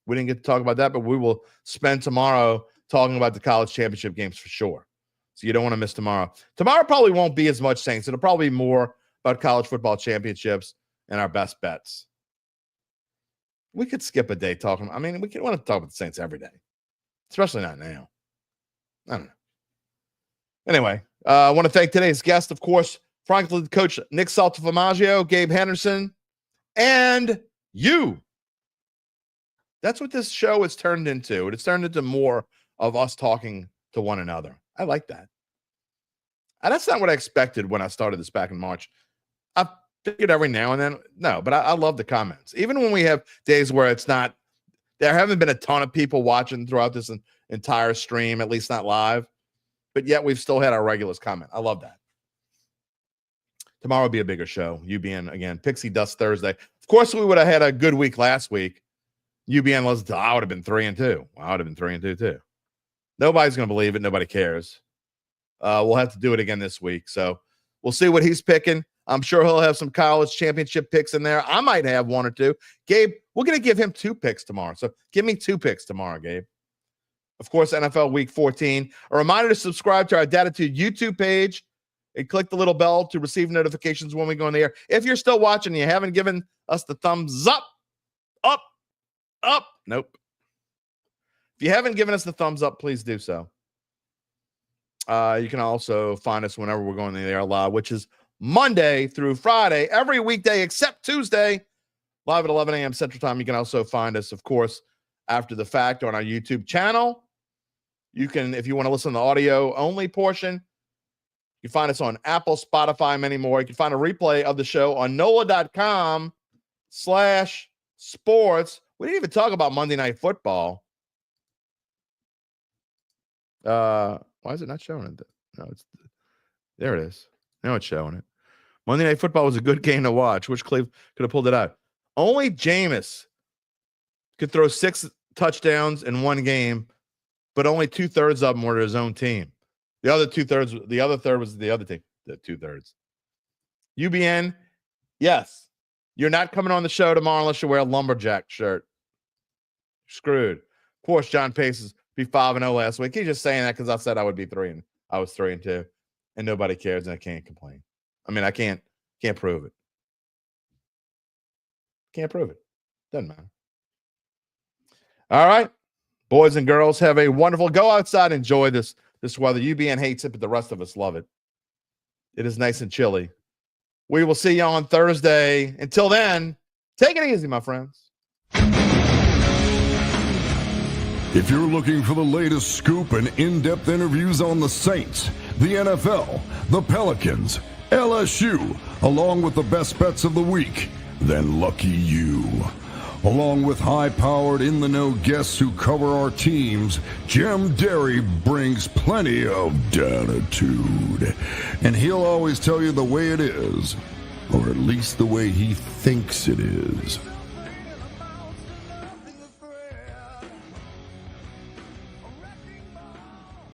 We didn't get to talk about that, but we will spend tomorrow talking about the college championship games for sure. So you don't want to miss tomorrow. Tomorrow probably won't be as much Saints. It'll probably be more about college football championships and our best bets. We could skip a day talking. I mean, we could want to talk about the Saints every day, especially not now. I don't know. Anyway, I want to thank today's guest, of course, Franklinton coach Nick Saltaformaggio, Gabe Henderson, and you. That's what this show has turned into. It's turned into more of us talking to one another. I like that. And that's not what I expected when I started this back in March. I figured every now and then, no, but I love the comments. Even when we have days where it's not, there haven't been a ton of people watching throughout this entire stream, at least not live, but yet we've still had our regulars comment. I love that. Tomorrow will be a bigger show. UBN, again, Pixie Dust Thursday. Of course, we would have had a good week last week. UBN was, I would have been 3-2. I would have been 3-2 too. Nobody's going to believe it. Nobody cares. We'll have to do it again this week. So we'll see what he's picking. I'm sure he'll have some college championship picks in there. I might have one or two. Gabe, we're going to give him 2 picks tomorrow. So give me 2 picks tomorrow, Gabe. Of course, NFL Week 14. A reminder to subscribe to our Dattitude YouTube page and click the little bell to receive notifications when we go in the air. If you're still watching and you haven't given us the thumbs up, nope. If you haven't given us the thumbs up, please do so. You can also find us whenever we're going in the air live, which is Monday through Friday, every weekday except Tuesday, live at 11 a.m. Central Time. You can also find us, of course, after the fact on our YouTube channel. You can, if you want to listen to the audio only portion, you can find us on Apple, Spotify, many more. You can find a replay of the show on NOLA.com/sports. We didn't even talk about Monday Night Football. Why is it not showing it? No, there it is. Now it's showing it. Monday Night Football was a good game to watch. Which Cleve could have pulled it out? Only Jameis could throw 6 touchdowns in one game, but only 2/3 of them were to his own team. The other 2/3, the other third was the other team. The 2/3. UBN, yes. You're not coming on the show tomorrow unless you wear a lumberjack shirt. Screwed. Of course, John Pace is be 5-0 last week. He's just saying that because I said I would be 3 and I was 3-2, and nobody cares, and I can't complain. I mean, I can't prove it. Can't prove it. Doesn't matter. All right, boys and girls, have a wonderful. Go outside, enjoy this weather. UBN hates it, but the rest of us love it. It is nice and chilly. We will see you on Thursday. Until then, take it easy, my friends. If you're looking for the latest scoop and in-depth interviews on the Saints, the NFL, the Pelicans, LSU, along with the best bets of the week, then lucky you. Along with high-powered, in-the-know guests who cover our teams, Jim Derry brings plenty of Dattitude. And he'll always tell you the way it is, or at least the way he thinks it is.